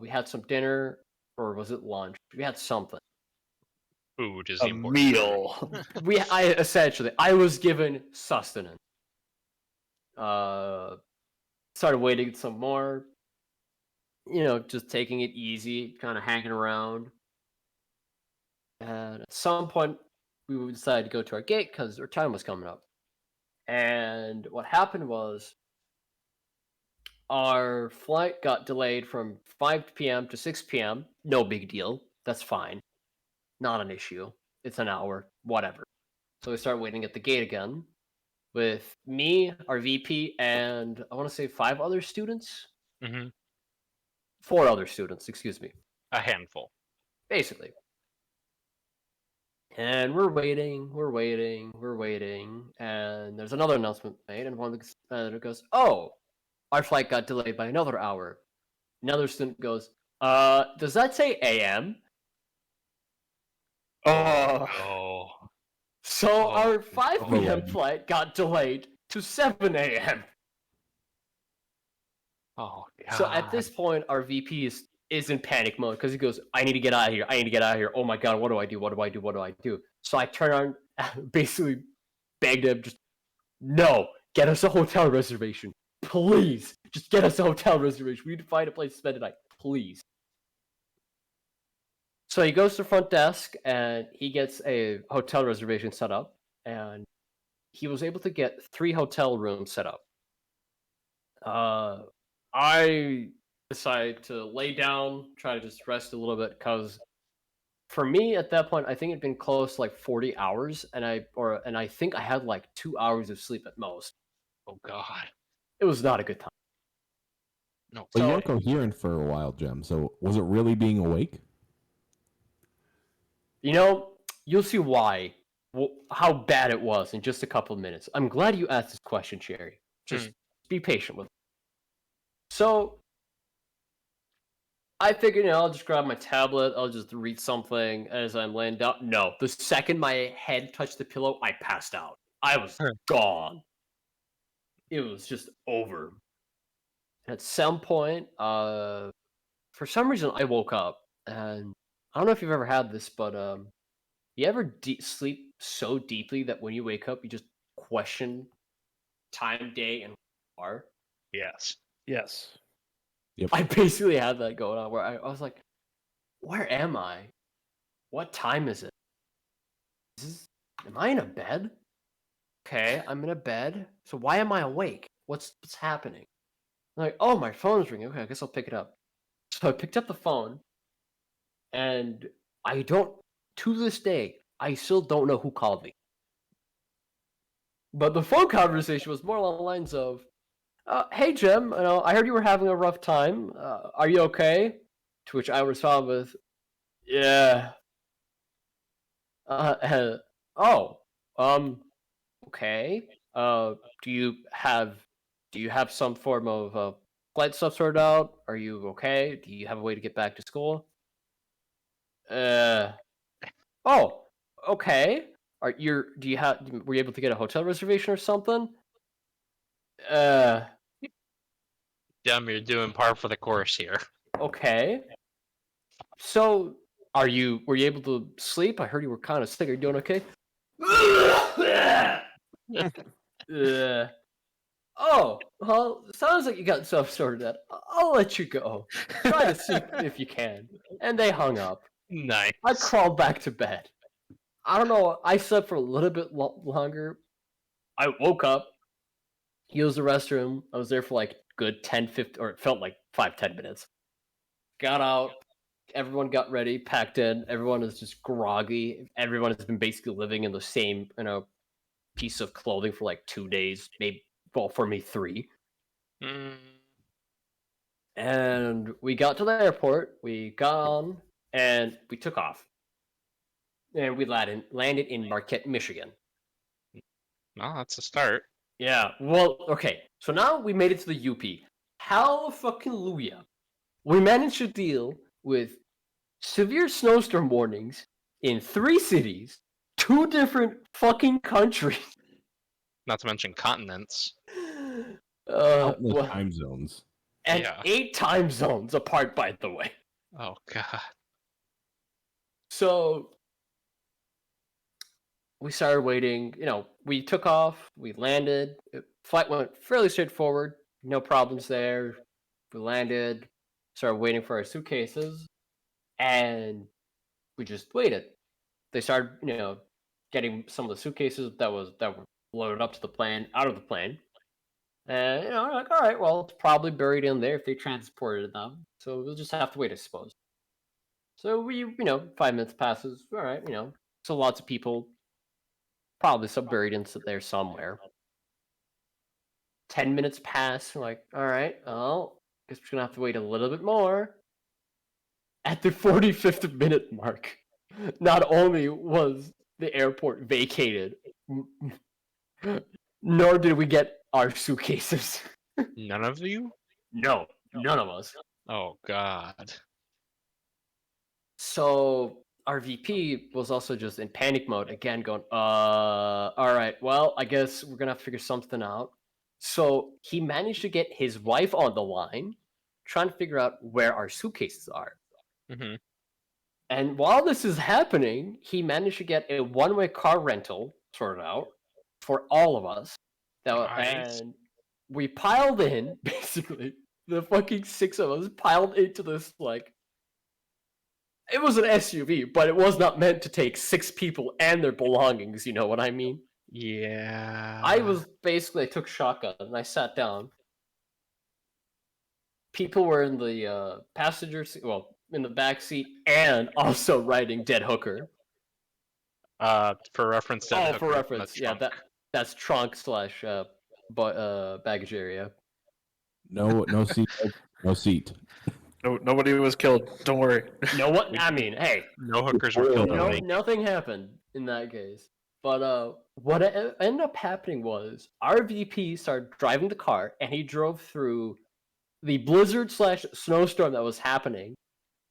We had some dinner, or was it lunch? We had something. Food is A the important meal. I was given sustenance. Started waiting some more. Just taking it easy, kind of hanging around. And at some point, we decided to go to our gate because our time was coming up. And what happened was, our flight got delayed from 5 p.m. to 6 p.m. No big deal. That's fine. Not an issue. It's an hour. Whatever. So we start waiting at the gate again with me, our VP, and I want to say 5 other students. Mm-hmm. 4 other students, excuse me. A handful. Basically. And we're waiting, and there's another announcement made, and one of the goes, oh, our flight got delayed by another hour. Another student goes, does that say AM? Oh. So our Oh, 5 oh. p.m. flight got delayed to 7 a.m. Oh, God. So at this point, our VP is in panic mode because he goes, I need to get out of here. Oh my God, what do I do? So I turn on, basically begged him, just, no, get us a hotel reservation. Please, just get us a hotel reservation. We need to find a place to spend the night, please. So he goes to the front desk and he gets a hotel reservation set up, and he was able to get 3 hotel rooms set up. I decided to lay down, try to just rest a little bit, because for me at that point, I think it'd been close to like 40 hours, and I think I had like 2 hours of sleep at most. Oh, God. It was not a good time. No. Well, you So- weren't coherent for a while, Jem. So was it really being awake? You'll see why, how bad it was in just a couple of minutes. I'm glad you asked this question, Sherry. Just be patient with me. So I figured, I'll just grab my tablet, I'll just read something as I'm laying down. No, the second my head touched the pillow, I passed out. I was gone. It was just over. At some point, for some reason, I woke up, and I don't know if you've ever had this, but you ever sleep so deeply that when you wake up, you just question time, day, and where you are? Yes. Yes. Yep. I basically had that going on, where I was like, where am I? What time is it? Am I in a bed? Okay, I'm in a bed. So why am I awake? What's happening? I'm like, oh, my phone's ringing. Okay, I guess I'll pick it up. So I picked up the phone, and to this day, I still don't know who called me. But the phone conversation was more along the lines of, hey, Jim, I heard you were having a rough time. Are you okay? To which I respond with, yeah. Oh, okay. Do you have some form of flight stuff sorted out? Are you okay? Do you have a way to get back to school? Oh, okay. Were you able to get a hotel reservation or something? Dumb, you're doing par for the course here. Okay. So were you able to sleep? I heard you were kind of sick. Are you doing okay? Oh, well, sounds like you got stuff sorted out. I'll let you go. Try to sleep if you can. And they hung up. Nice. I crawled back to bed. I don't know. I slept for a little bit longer. I woke up, used the restroom. I was there for like good 10, 15, or it felt like 5-10 minutes. Got out. Everyone got ready, packed in. Everyone is just groggy. Everyone has been basically living in the same, piece of clothing for like 2 days, maybe. Well, for me, 3. And we got to the airport. We got on, and we took off. And we landed in Marquette, Michigan. Well, that's a start. Yeah. Well, okay. So now we made it to the UP. Hallelujah. We managed to deal with severe snowstorm warnings in 3 cities, 2 different fucking countries. Not to mention continents. Countless time zones. And Yeah. 8 time zones apart, by the way. Oh god. So we started waiting. We took off. We landed. Flight went fairly straightforward. No problems there. We landed. Started waiting for our suitcases, and we just waited. They started, getting some of the suitcases that were loaded up to the plane out of the plane. And we're like, all right, well, it's probably buried in there if they transported them. So we'll just have to wait, I suppose. So we, 5 minutes passes. All right, so lots of people, probably some buried in there somewhere. 10 minutes pass. We're like, all right, well, guess we're gonna have to wait a little bit more. At the 45th minute mark, not only was the airport vacated, nor did we get our suitcases. None of you? No, none of us. Oh god. So our VP was also just in panic mode again, going, all right, well, I guess we're gonna have to figure something out. So he managed to get his wife on the line, trying to figure out where our suitcases are. Mm-hmm. And while this is happening, he managed to get a one-way car rental sorted out for all of us. Nice. And we piled in, basically. The fucking 6 of us piled into this, it was an SUV, but it was not meant to take 6 people and their belongings, you know what I mean? Yeah. I took shotgun and I sat down. People were in the passenger seat, in the back seat, and also riding Dead Hooker. For reference, Dead Hooker For reference, in the trunk. that's trunk slash baggage area. No seat. No seat. No, nobody was killed. Don't worry. No what? I mean, hey, No hookers were killed. No. nothing happened in that case. But what ended up happening was our VP started driving the car, and he drove through the blizzard slash snowstorm that was happening.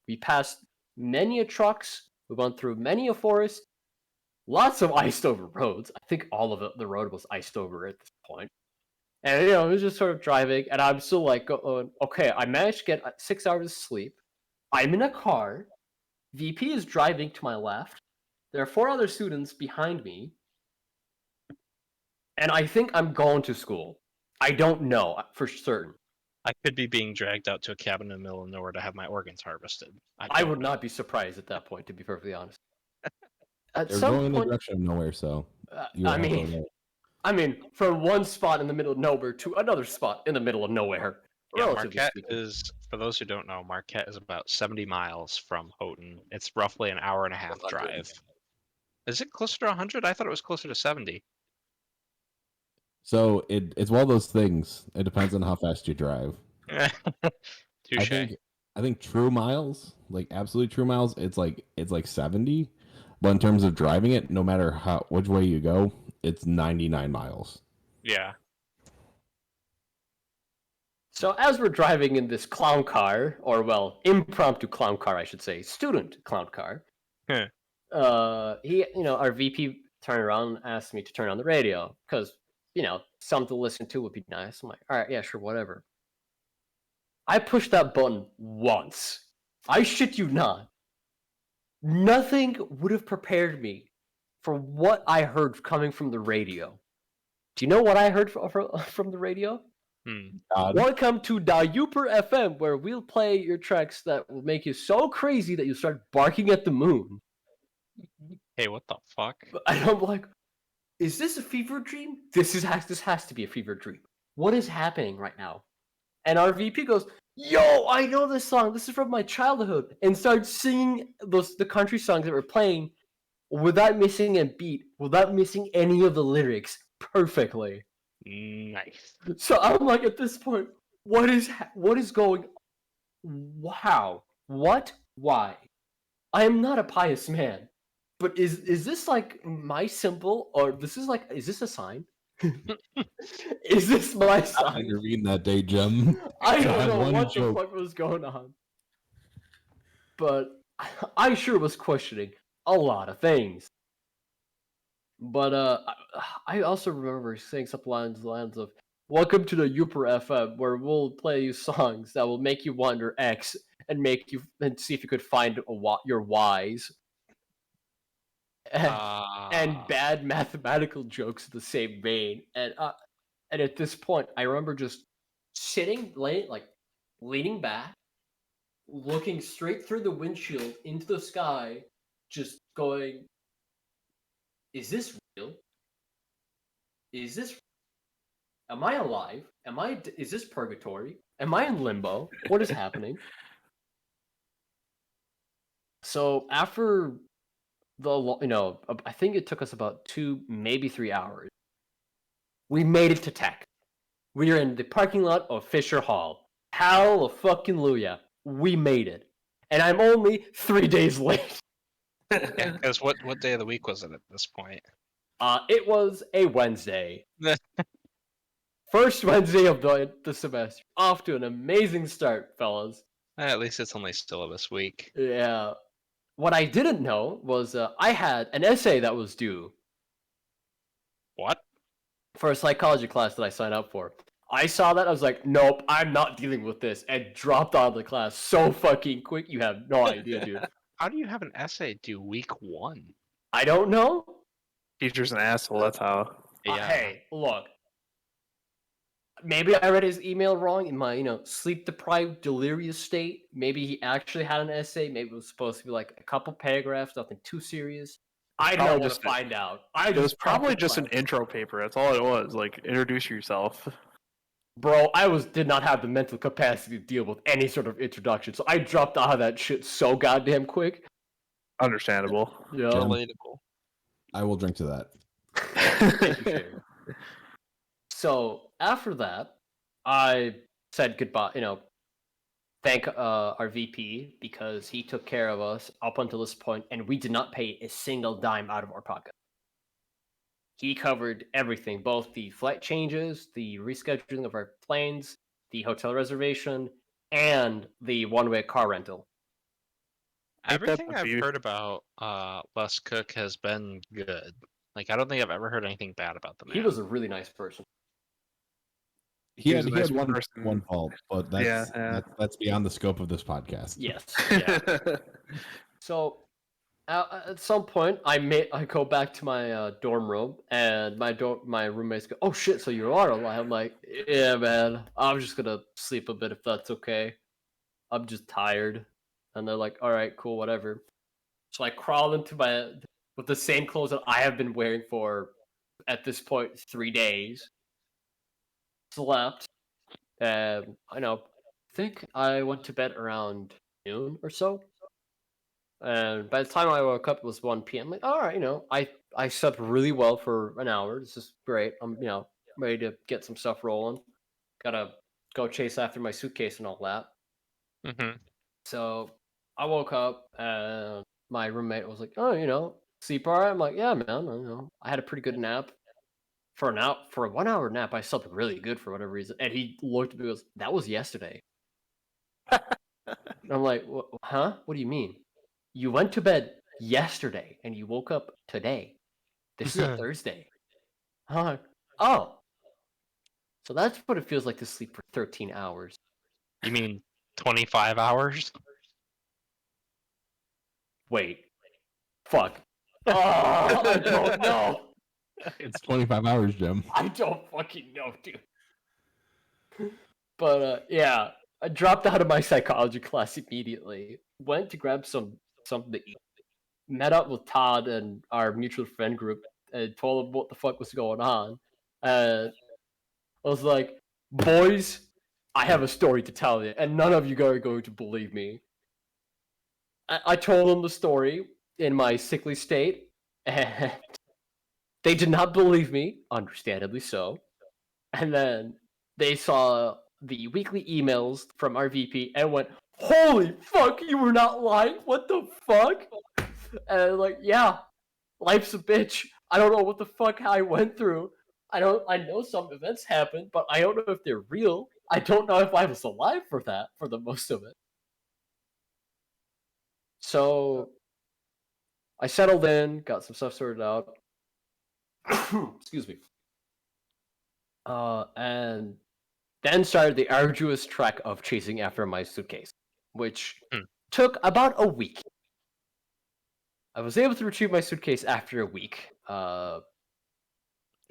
We passed many a trucks. We went through many a forest. Lots of iced over roads. I think all of the road was iced over at this point. And it was just sort of driving, and I'm still like, okay, I managed to get 6 hours of sleep. I'm in a car. VP is driving to my left. There are 4 other students behind me. And I think I'm going to school. I don't know for certain. I could be being dragged out to a cabin in the middle of nowhere to have my organs harvested. I would not be surprised at that point, to be perfectly honest. At They're some going in the point, direction of nowhere, so you I have to mean, know. from one spot in the middle of nowhere to another spot in the middle of nowhere. Yeah, relatively Marquette speaking. is, for those who don't know, Marquette is about 70 miles from Houghton. It's roughly an hour and a half 100. drive. Is it closer to 100? I thought it was closer to 70. So it's one of those things. It depends on how fast you drive. Touche. I think true miles, like absolute true miles, it's like 70. But in terms of driving it, no matter which way you go, it's 99 miles. Yeah. So as we're driving in this clown car, or impromptu clown car, I should say, student clown car, Huh. our VP turned around and asked me to turn on the radio because, something to listen to would be nice. I'm like, all right, yeah, sure, whatever. I pushed that button once. I shit you not. Nothing would have prepared me for what I heard coming from the radio. Do you know what I heard from the radio? God. Welcome to Dayuper FM, where we'll play your tracks that will make you so crazy that you start barking at the moon. Hey, what the fuck? And I'm like, is this a fever dream? This has to be a fever dream. What is happening right now? And our VP goes, yo, I know this song. This is from my childhood. And starts singing the country songs that we're playing without missing a beat, without missing any of the lyrics perfectly. Nice. So I'm like, at this point, what is going? How? What? Why? I am not a pious man, but is this like my symbol, or is this a sign? Is this my I sign? intervened that day, Jim. I I don't had know one what joke. the fuck was going on, but I sure was questioning a lot of things. But I also remember saying something along the lines of, "Welcome to the Uper FM, where we'll play you songs that will make you wonder X and see if you could find your Y's." And bad mathematical jokes in the same vein. And at this point, I remember just sitting, leaning back, looking straight through the windshield into the sky, just going, "Is this real? Is this? Am I alive? Is this purgatory? Am I in limbo? What is happening?" So after I think it took us about 2, maybe 3 hours. We made it to tech. We are in the parking lot of Fisher Hall. Hallelujah. We made it. And I'm only 3 days late. Yeah, because what day of the week was it at this point? It was a Wednesday. First Wednesday of the semester. Off to an amazing start, fellas. At least it's only still this week. Yeah. What I didn't know was I had an essay that was due What? for a psychology class that I signed up for. I saw that, I was like, nope, I'm not dealing with this, and dropped out of the class so fucking quick, you have no idea, dude. How do you have an essay due week 1? I don't know. Teacher's an asshole. That's how. Yeah. Hey, look. Maybe I read his email wrong in my, sleep-deprived, delirious state. Maybe he actually had an essay. Maybe it was supposed to be like a couple paragraphs, nothing too serious. I don't want to find out. It was probably just an intro paper. That's all it was. Like, introduce yourself. Bro, I did not have the mental capacity to deal with any sort of introduction, so I dropped out of that shit so goddamn quick. Understandable. Yeah. Jim. Relatable. I will drink to that. Thank you, Sherry. So after that, I said goodbye. Thank our VP because he took care of us up until this point, and we did not pay a single dime out of our pocket. He covered everything, both the flight changes, the rescheduling of our planes, the hotel reservation, and the one-way car rental. Everything I've heard about Les Cook has been good. Like, I don't think I've ever heard anything bad about the man. He was a really nice person. He was had a nice one person. fault, but that's beyond the scope of this podcast. Yes. Yeah. So at some point, I go back to my dorm room, and my roommates go, "Oh shit! So you are alive?" I'm like, "Yeah, man. I'm just gonna sleep a bit if that's okay. I'm just tired." And they're like, "All right, cool, whatever." So I crawl into with the same clothes that I have been wearing for, at this point, 3 days. Slept, and I think I went to bed around noon or so. And by the time I woke up, it was 1 p.m. Like, all right, I slept really well for an hour. This is great. I'm, ready to get some stuff rolling. Gotta go chase after my suitcase and all that. Mm-hmm. So I woke up, and my roommate was like, "Oh, sleep all right?" I'm like, "Yeah, man. I had a pretty good nap. For a 1 hour nap, I slept really good for whatever reason." And he looked at me and goes, "That was yesterday." And I'm like, "Huh? What do you mean? You went to bed yesterday and you woke up today. This is a Thursday." I'm like, "Oh. So that's what it feels like to sleep for 13 hours." You mean 25 hours? Wait, fuck. I don't know. It's 25 hours, Jim. I don't fucking know, dude. But yeah, I dropped out of my psychology class immediately. Went to grab something to eat. Met up with Todd and our mutual friend group and told them what the fuck was going on. I was like, boys, I have a story to tell you, and none of you are going to believe me. I told them the story in my sickly state, and they did not believe me, understandably so. And then they saw the weekly emails from our VP and went, "Holy fuck, you were not lying? What the fuck?" And I'm like, yeah, life's a bitch. I don't know what the fuck I went through. I know some events happened, but I don't know if they're real. I don't know if I was alive for that, for the most of it. So I settled in, got some stuff sorted out. Excuse me. And then started the arduous trek of chasing after my suitcase, which took about a week. I was able to retrieve my suitcase after a week.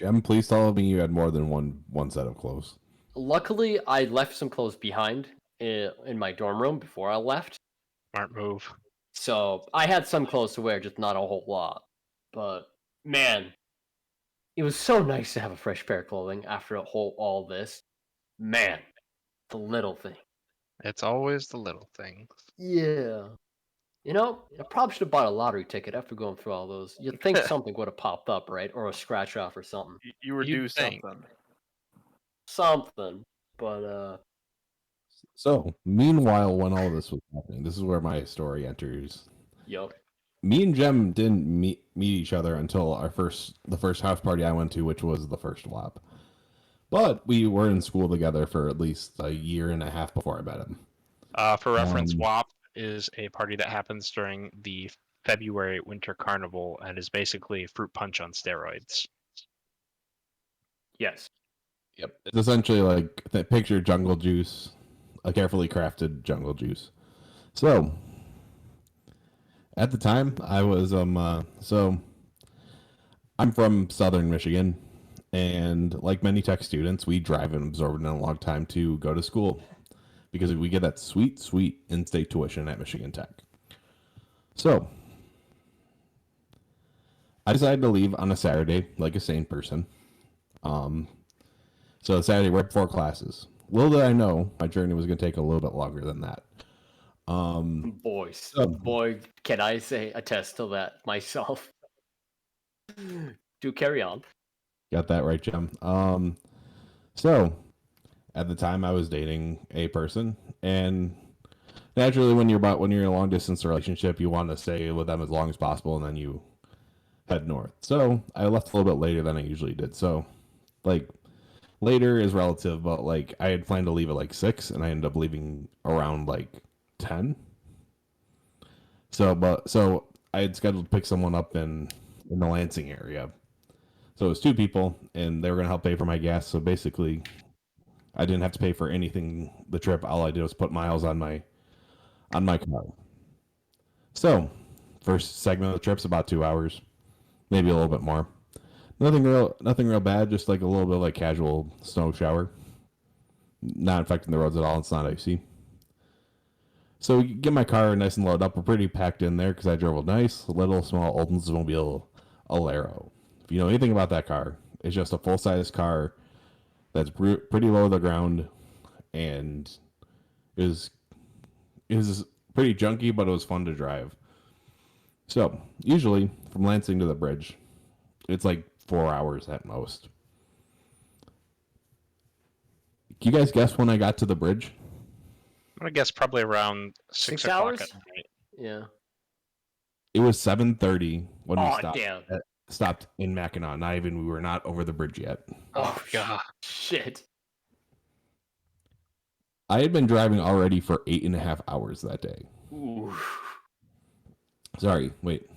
Jim, please tell me you had more than one set of clothes. Luckily, I left some clothes behind in my dorm room before I left. Smart move. So I had some clothes to wear, just not a whole lot. But man, it was so nice to have a fresh pair of clothing after all this. Man, the little thing. It's always the little things. Yeah. You know, I probably should have bought a lottery ticket after going through all those. You'd think something would have popped up, right? Or a scratch off or something. You were You'd due think. something. Something. But So, meanwhile, when all this was happening, this is where my story enters. yup. Me and Jem didn't meet each other until the first house party I went to, which was the first WAP. But we were in school together for at least a year and a half before I met him. For reference, WAP is a party that happens during the February Winter Carnival and is basically fruit punch on steroids. Yes. Yep. It's essentially like picture jungle juice, a carefully crafted jungle juice. So, at the time, I was so I'm from Southern Michigan, and like many tech students, we drive and absorb in a long time to go to school because we get that sweet, sweet in-state tuition at Michigan Tech. So, I decided to leave on a Saturday like a sane person. So Saturday right before classes. Little did I know my journey was going to take a little bit longer than that. Boy, can I say attest to that myself. Do carry on. Got that right, Jim. So at the time I was dating a person, and naturally when you're in a long distance relationship, you want to stay with them as long as possible, and then you head north. So I left a little bit later than I usually did. So like later is relative, but like I had planned to leave at like 6 and I ended up leaving around like 10. So I had scheduled to pick someone up in the Lansing area. So it was 2 people and they were going to help pay for my gas. So basically I didn't have to pay for anything the trip. All I did was put miles on my car. So first segment of the trip's about 2 hours, maybe a little bit more. Nothing real bad, just like a little bit like casual snow shower. Not affecting the roads at all. It's not icy. So we get my car nice and loaded up. We're pretty packed in there because I drove a nice little small Oldsmobile Alero. If you know anything about that car, it's just a full-size car that's pretty low to the ground and is pretty junky, but it was fun to drive. So usually from Lansing to the bridge, it's like 4 hours at most. Can you guys guess when I got to the bridge? I'm gonna guess probably around 6 o'clock hours? at night. Yeah. It was 7:30 when we Damn. stopped in Mackinac. We were not over the bridge yet. Oh god. Shit. I had been driving already for 8.5 hours that day. Ooh. Sorry, wait.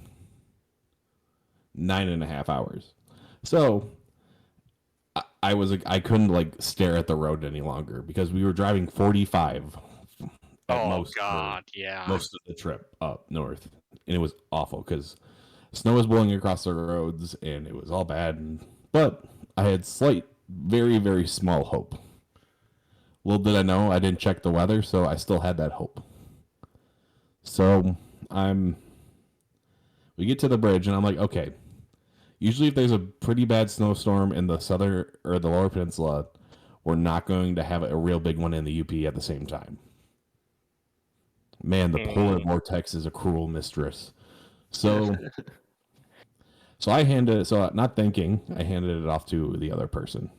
9.5 hours. So I couldn't like stare at the road any longer because we were driving 45 at Oh most god, yeah. most of the trip up north, and it was awful because Snow was blowing across the roads, and it was all bad. But I had slight, very, very small hope. Little did I know, I didn't check the weather, so I still had that hope. So we get to the bridge, and I'm like, okay. Usually, if there's a pretty bad snowstorm in the southern or the lower peninsula, we're not going to have a real big one in the UP at the same time. Man, the polar vortex is a cruel mistress. So, I handed it. So, not thinking, I handed it off to the other person.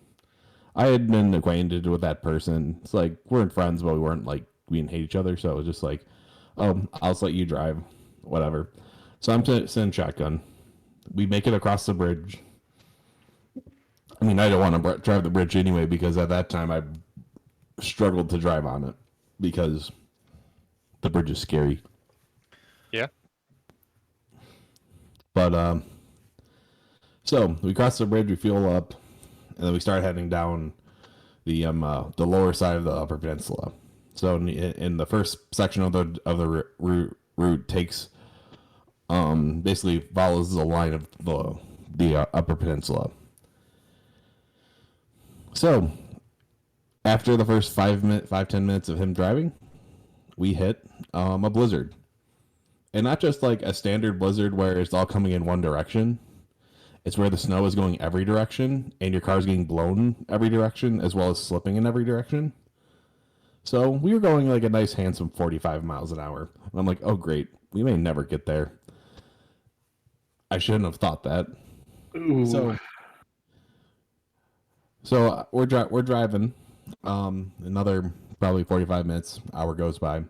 I had been acquainted with that person. It's like we're friends, but we didn't hate each other. So it was just like, oh, I'll just let you drive, whatever. So I'm sitting shotgun. We make it across the bridge. I mean, I don't want to drive the bridge anyway because at that time I struggled to drive on it because the bridge is scary. Yeah. But so we cross the bridge, we fuel up, and then we start heading down the lower side of the Upper Peninsula. So in the first section of the route takes basically follows the line of the Upper Peninsula. So after the first 10 minutes of him driving, we hit a blizzard, and not just like a standard blizzard where it's all coming in one direction. It's where the snow is going every direction, and your car's getting blown every direction, as well as slipping in every direction. So we were going like a nice, handsome 45 miles an hour. And I'm like, oh, great. We may never get there. I shouldn't have thought that. Ooh. So we're driving. Another probably 45 minutes, hour goes by.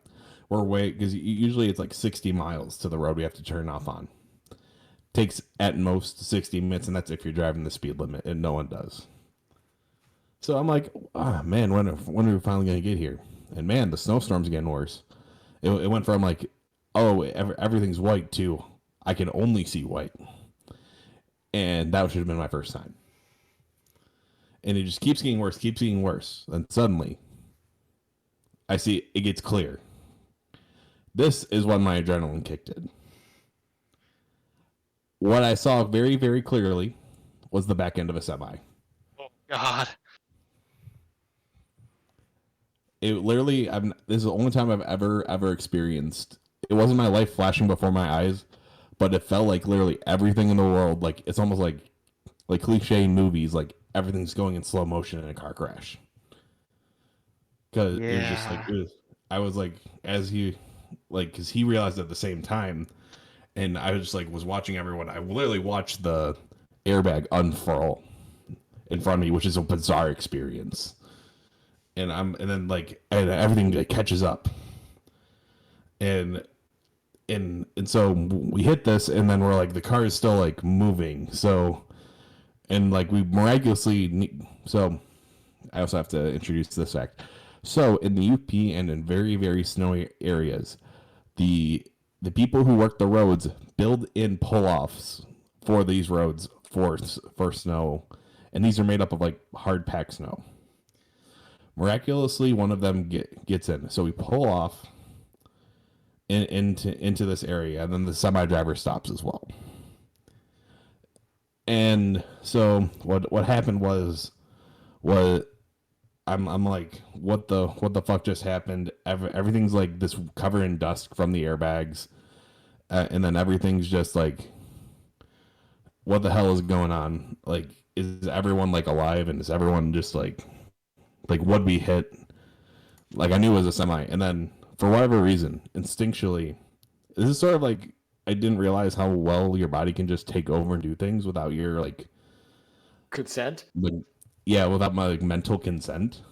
We're because usually it's like 60 miles to the road we have to turn off on. Takes at most 60 minutes, and that's if you're driving the speed limit, and no one does. So I'm like, oh, man, when are we finally going to get here? And man, the snowstorm's getting worse. It went from like, oh, everything's white to I can only see white. And that should have been my first time. And it just keeps getting worse. And suddenly, I see it gets clear. This is when my adrenaline kicked in. What I saw very, very clearly was the back end of a semi. Oh, God. It literally, this is the only time I've ever experienced. It wasn't my life flashing before my eyes, but it felt like literally everything in the world, like it's almost like cliche movies, like everything's going in slow motion in a car crash. Because it was just like, I was like, as he, like, because he realized at the same time, and I was just like, was watching everyone. I literally watched the airbag unfurl in front of me, which is a bizarre experience. And everything like, catches up. And so we hit this, and then we're like, the car is still like moving. So, and like we miraculously, so I also have to introduce this fact. So in the UP and in very, very snowy areas, the people who work the roads build in pull-offs for these roads for snow, and these are made up of like hard packed snow. Miraculously, one of them gets in, so we pull off into this area, and then the semi driver stops as well. And so what happened was I'm like, what the fuck just happened? Everything's like this covered in dust from the airbags, and then everything's just like, what the hell is going on? Like, is everyone like alive, and is everyone just like what we hit? Like, I knew it was a semi, and then for whatever reason, instinctually, this is sort of like, I didn't realize how well your body can just take over and do things without your like consent. Like, yeah, without my like, mental consent.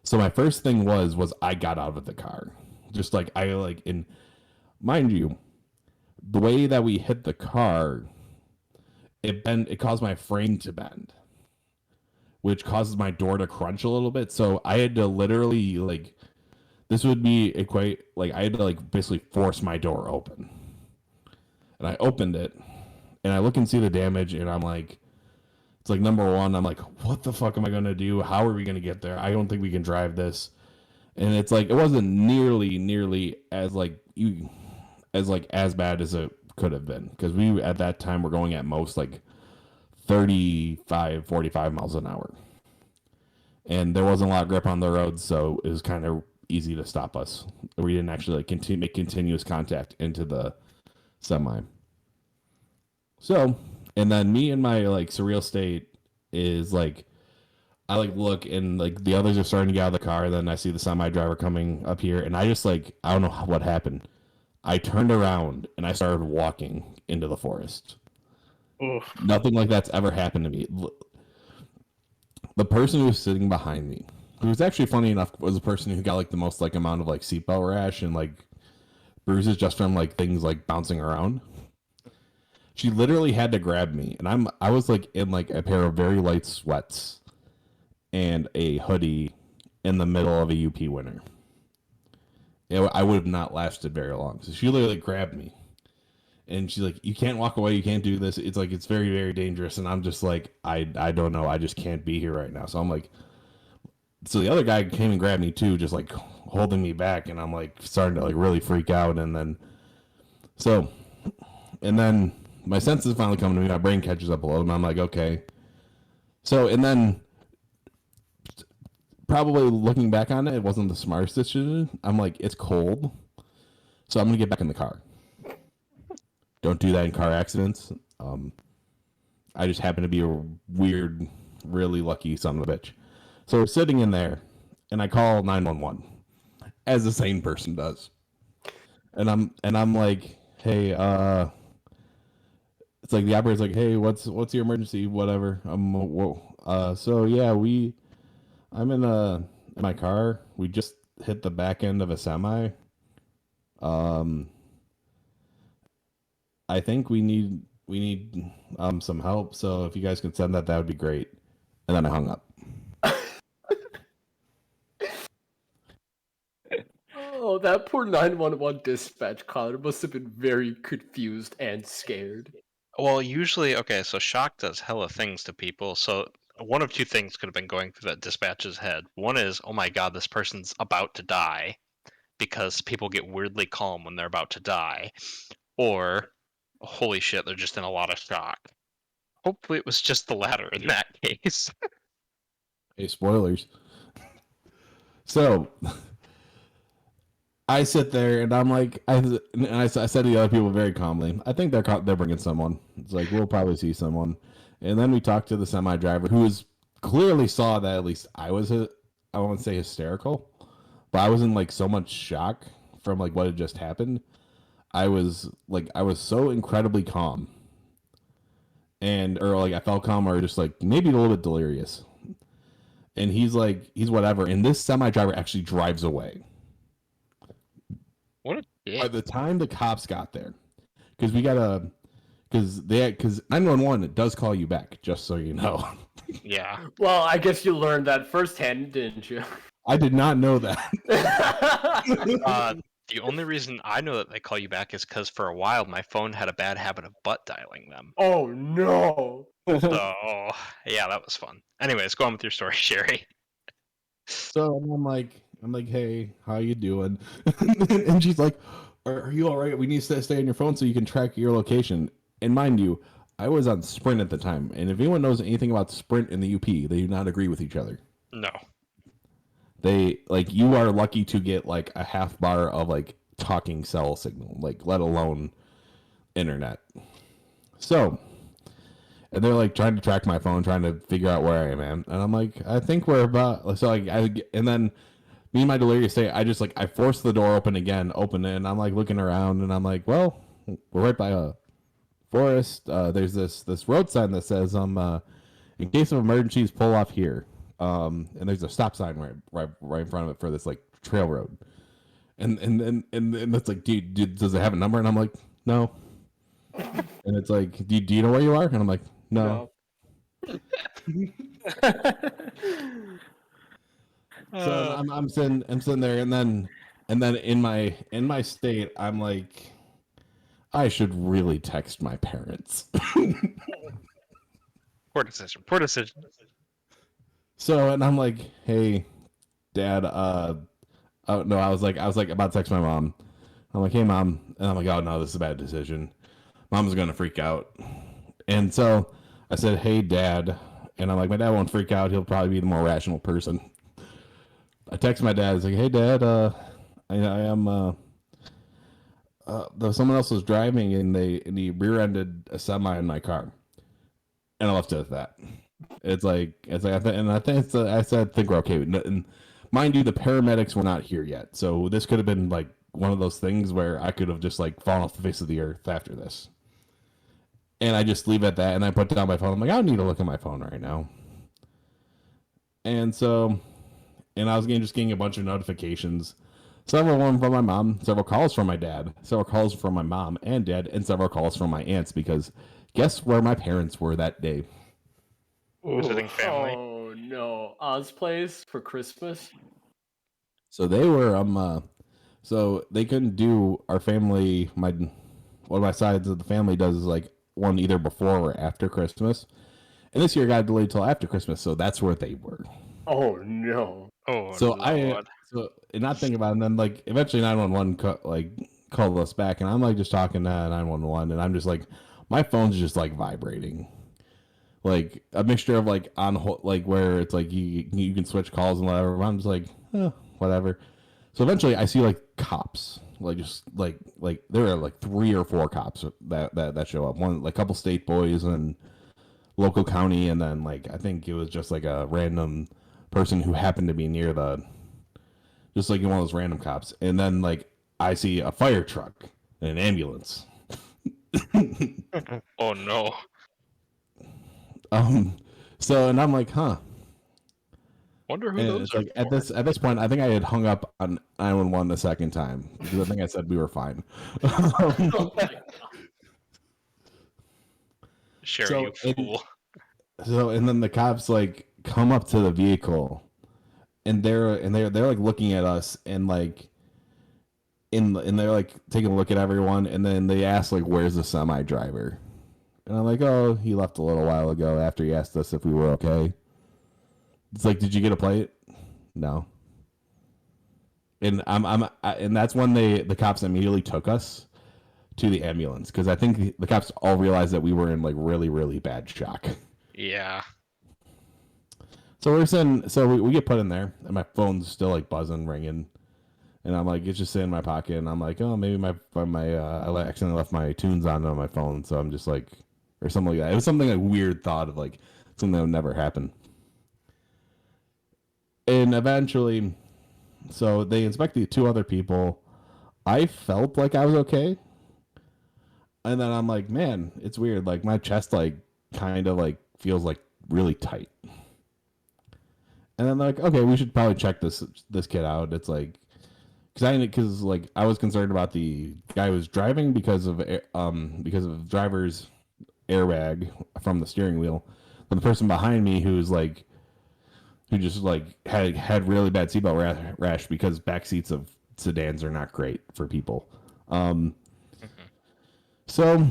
So my first thing was I got out of the car, just like and mind you, the way that we hit the car, it caused my frame to bend, which causes my door to crunch a little bit. So I had to literally like, this would be I had to like basically force my door open, and I opened it, and I look and see the damage, and I'm like, it's like, number one, I'm like, what the fuck am I gonna do? How are we gonna get there? I don't think we can drive this. And it's like, it wasn't nearly as bad as a could have been, because we at that time were going at most like 35, 45 miles an hour, and there wasn't a lot of grip on the road, so it was kind of easy to stop us. We didn't actually like make continuous contact into the semi. So, and then me and my like surreal state is like, I like look and like the others are starting to get out of the car. Then I see the semi driver coming up here, and I just like, I don't know what happened. I turned around and I started walking into the forest. Oof. Nothing like that's ever happened to me. The person who was sitting behind me, who was actually funny enough, was the person who got like the most like amount of like seatbelt rash and like bruises just from like things like bouncing around. She literally had to grab me, and I was like in like a pair of very light sweats and a hoodie in the middle of a UP winter. I would have not lasted very long. So she literally grabbed me, and she's like, "You can't walk away. You can't do this. It's like it's very, very dangerous." And I'm just like, I don't know. I just can't be here right now. So I'm like, so the other guy came and grabbed me too, just like holding me back, and I'm like starting to like really freak out. And then my senses finally come to me. My brain catches up a little, and I'm like, okay. So, and then probably looking back on it, it wasn't the smartest decision. I'm like, it's cold, so I'm gonna get back in the car. Don't do that in car accidents. I just happen to be a weird, really lucky son of a bitch. So we're sitting in there, and I call 911, as a sane person does. And I'm like, hey, it's like the operator's like, hey, what's your emergency? Whatever. So yeah, I'm in my car. We just hit the back end of a semi. I think we need some help. So if you guys can send that would be great. And then I hung up. Oh, that poor 911 dispatch caller must have been very confused and scared. Well, usually, okay, so shock does hella things to people. So one of two things could have been going through that dispatch's head. One is, oh my god, this person's about to die, because people get weirdly calm when they're about to die. Or, holy shit, they're just in a lot of shock. Hopefully it was just the latter in that case. Hey, spoilers. So I sit there and I'm like, I said to the other people very calmly, I think they're bringing someone. It's like, we'll probably see someone. And then we talked to the semi driver, who clearly saw that at least I won't say hysterical, but I was in like so much shock from like what had just happened. I was so incredibly calm, or like I felt calm, or just like maybe a little bit delirious. And he's whatever. And this semi driver actually drives away. What a dick. By the time the cops got there, because 911 does call you back, just so you know. Yeah. Well, I guess you learned that firsthand, didn't you? I did not know that. The only reason I know that they call you back is because for a while my phone had a bad habit of butt dialing them. Oh no! So, yeah, that was fun. Anyways, go on with your story, Sherry. So I'm like, hey, how you doing? And she's like, are you all right? We need to stay on your phone so you can track your location. And mind you, I was on Sprint at the time. And if anyone knows anything about Sprint and the UP, they do not agree with each other. No. They you are lucky to get like a half bar of like talking cell signal, like let alone internet. So, and they're like trying to track my phone, trying to figure out where I am, and I'm like, I think we're about. So and then me and my delirious state, I forced the door open again, and I'm like looking around, and I'm like, well, we're right by a forest. There's this road sign that says in case of emergencies, pull off here. And there's a stop sign right in front of it for this like trail road. And it's like, does it have a number? And I'm like, no. And it's like, do you know where you are? And I'm like, no. So I'm sitting there, and then in my state, I'm like, I should really text my parents. Poor decision. So, and I'm like, hey, Dad, oh no, I was like about to text my mom. I'm like, hey, Mom, and I'm like, oh no, this is a bad decision. Mom's gonna freak out. And so I said, "Hey, Dad," and I'm like, "My dad won't freak out. He'll probably be the more rational person." I text my dad. I was like, "Hey, Dad, I am though someone else was driving and he rear-ended a semi in my car," and I left it at that. I think I said, "Think we're okay." And mind you, the paramedics were not here yet, so this could have been like one of those things where I could have just like fallen off the face of the earth after this. And I just leave it at that, and I put down my phone. I'm like, I don't need to look at my phone right now. And so, and I was getting a bunch of notifications. Several one from my mom, several calls from my dad, several calls from my mom and dad, and several calls from my aunts because guess where my parents were that day? Visiting family. Oh no, Oz place for Christmas. So they were so they couldn't do our family. One of my sides of the family does like one either before or after Christmas, and this year got delayed till after Christmas. So that's where they were. Oh no. Oh So Lord. and not thinking about it, and then like eventually 911 called us back, and I'm like just talking to 911, and I'm just like my phone's just like vibrating, like a mixture of like like where it's like you can switch calls and whatever. I'm just like whatever. So eventually I see like cops, like just like there are like 3 or 4 cops that show up. One like couple state boys and local county, and then like I think it was just like a random person who happened to be near just like one of those random cops. And then like I see a fire truck and an ambulance. Oh no. So and I'm like, huh. Wonder who And those it's are like at for. this point, I think I had hung up on 911 the second time because I think I said we were fine. Oh my god. Sherry, so you fool. and then the cops like come up to the vehicle, and they're like looking at us and like and they're like taking a look at everyone, and then they ask like, "Where's the semi driver?" And I'm like, "Oh, he left a little while ago after he asked us if we were okay." It's like, "Did you get a plate?" No. And and that's when the cops immediately took us to the ambulance because I think the cops all realized that we were in like really really bad shock. Yeah. So we're sitting, so we get put in there, and my phone's still like buzzing, ringing, and I'm like, it's just sitting in my pocket, and I'm like, oh, maybe I accidentally left my tunes on my phone, so I'm just like, or something like that. It was something like weird thought of like something that would never happen. And eventually, so they inspect the 2 other people. I felt like I was okay, and then I'm like, man, it's weird. Like my chest, like kind of like feels like really tight. And then like, okay, we should probably check this kid out. It's like, because like I was concerned about the guy who was driving because of driver's airbag from the steering wheel, but the person behind me who just like had really bad seatbelt rash because back seats of sedans are not great for people. So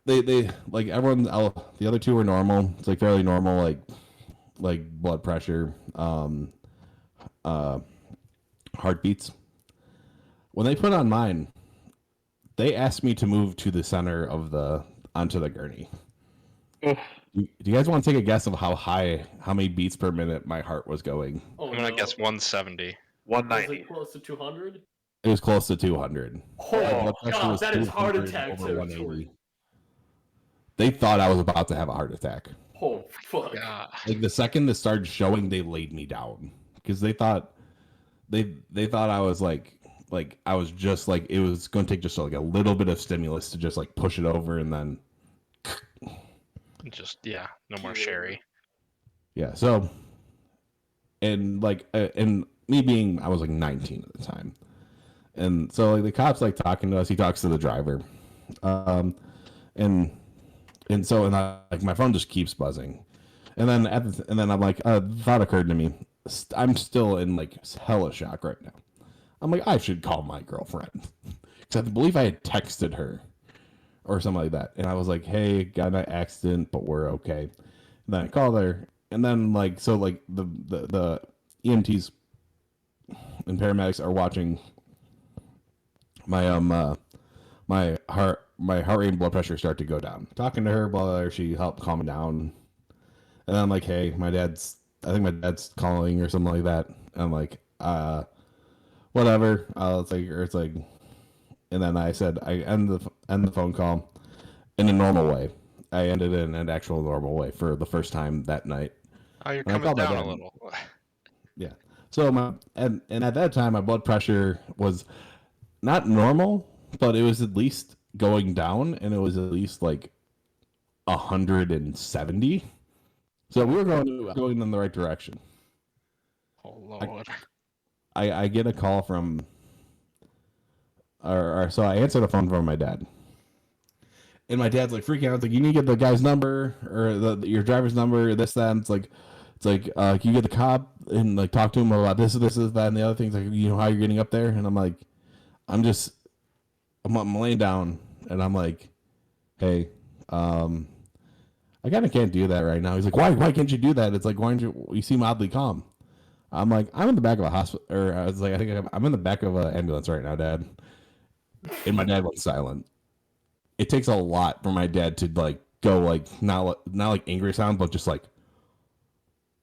they like everyone the other 2 were normal. It's like fairly normal, like blood pressure, heartbeats. When they put on mine, they asked me to move to the center of onto the gurney. Do you guys want to take a guess of how many beats per minute my heart was going? Oh, I'm gonna no. guess 170. Was 190. it close to 200? It was close to 200. Oh, My blood pressure god, was that is heart 200 attack over territory. 180. They thought I was about to have a heart attack. Oh fuck. Yeah. Like the second this started showing, they laid me down because they thought I was like I was just like it was going to take just like a little bit of stimulus to just like push it over, and then Just yeah, no more Sherry. yeah. So and like and me being I was like 19 at the time, and so like the cops like talking to us. He talks to the driver, and so like my phone just keeps buzzing, and then and then I'm like thought occurred to me. I'm still in like hella shock right now. I'm like, I should call my girlfriend because I believe I had texted her or something like that, and I was like, hey, got in an accident, but we're okay. And then I called her, and then like so like the EMTs and paramedics are watching my my heart rate and blood pressure start to go down. Talking to her, while she helped calm me down, and I'm like, hey, I think my dad's calling or something like that. And I'm like, whatever. It's like, and then I said I end the phone call in a normal way. I ended it in an actual normal way for the first time that night. Oh, you're And I coming called my down a dad. little. Yeah. So and at that time my blood pressure was not normal, but it was at least going down, and it was at least like 170. So we were going in the right direction. Oh Lord. I get a call from, or so I answer the phone from my dad, and my dad's like freaking out. It's like, you need to get the guy's number or your driver's number, this, that. And it's like, can you get the cop and like talk to him about this, that, and the other things, like, you know, how you're getting up there. And I'm like, I'm laying down, and I'm like, hey, I kind of can't do that right now. He's like, why can't you do that? It's like, why aren't you seem oddly calm. I'm like, I'm in the back of a hospital, or I was like, I think I'm in the back of an ambulance right now, Dad. And my dad went silent. It takes a lot for my dad to like go like not like angry sound, but just like,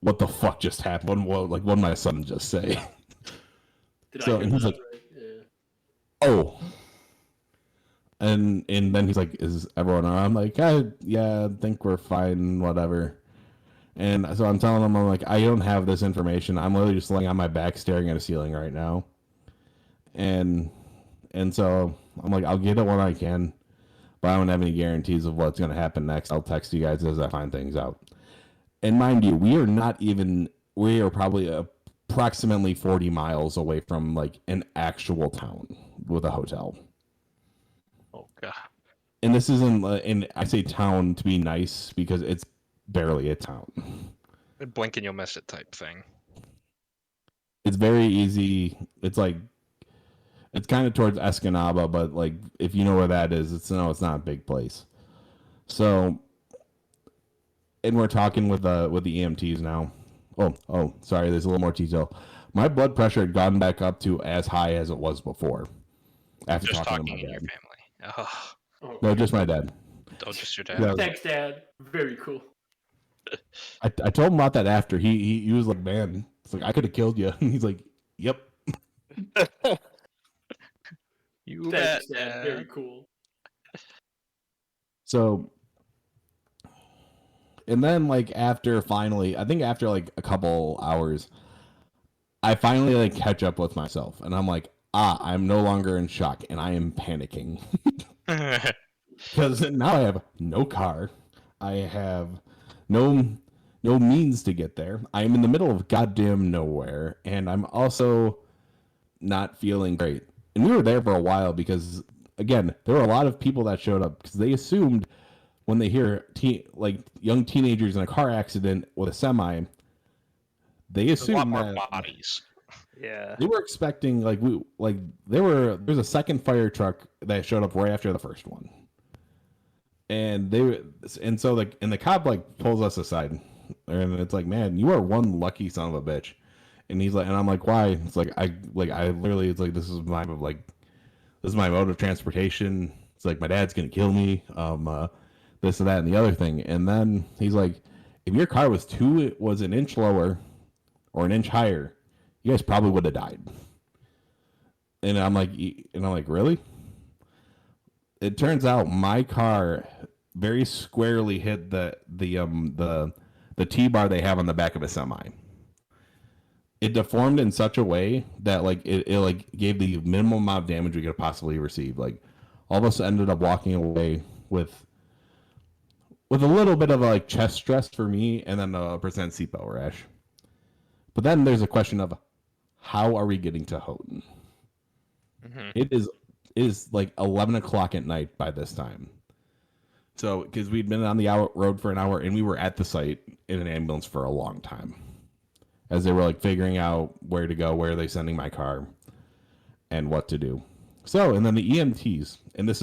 what the fuck just happened? What did my son just say? And he's like, right? Yeah. oh. And then he's like, is everyone all right? I'm like, yeah, I think we're fine, whatever. And so I'm telling him, I'm like, I don't have this information. I'm literally just laying on my back staring at a ceiling right now. And so I'm like, I'll get it when I can, but I don't have any guarantees of what's going to happen next. I'll text you guys as I find things out. And mind you, we are probably approximately 40 miles away from like an actual town with a hotel. Oh God. And this isn't, and I say town to be nice because it's barely a town. Blink and you'll miss it type thing. It's very easy. It's like, it's kind of towards Escanaba, but like, if you know where that is, it's not a big place. So, and we're talking with the EMTs now. Oh, sorry. There's a little more detail. My blood pressure had gone back up to as high as it was before. After Just talking talking to in my your dad. family. Oh, No, just my dad. just your dad. Yeah. Thanks, Dad. Very cool. I told him about that after. He was like, man, it's like, I could have killed you. And he's like, yep. You Thanks, bet. Dad. Very cool. So, and then like after like a couple hours, I finally like catch up with myself, and I'm like, I'm no longer in shock, and I am panicking because now I have no car, I have no means to get there. I am in the middle of goddamn nowhere, and I'm also not feeling great. And we were there for a while because, again, there were a lot of people that showed up because they assumed when they hear young teenagers in a car accident with a semi, they There's a lot assume more that bodies. Yeah. they were expecting there's a second fire truck that showed up right after the first one, and the cop like pulls us aside, and it's like, man, you are one lucky son of a bitch. And he's like, and I'm like, why? It's like, I literally, it's like, this is my mode of transportation. It's like, my dad's gonna kill me. This and that and the other thing. And then he's like, if your car was an inch lower or an inch higher, you guys probably would have died. And I'm like, really? It turns out my car very squarely hit the T-bar they have on the back of a semi. It deformed in such a way that like it like gave the minimum amount of damage we could possibly receive. Like, all of us ended up walking away with a little bit of like chest stress for me, and then a percent seatbelt rash. But then there's a question of, how are we getting to Houghton? Mm-hmm. It is like 11 o'clock at night by this time. So, because we'd been on the road for an hour, and we were at the site in an ambulance for a long time, as they were like figuring out where to go, where are they sending my car, and what to do. So, and then the EMTs, and this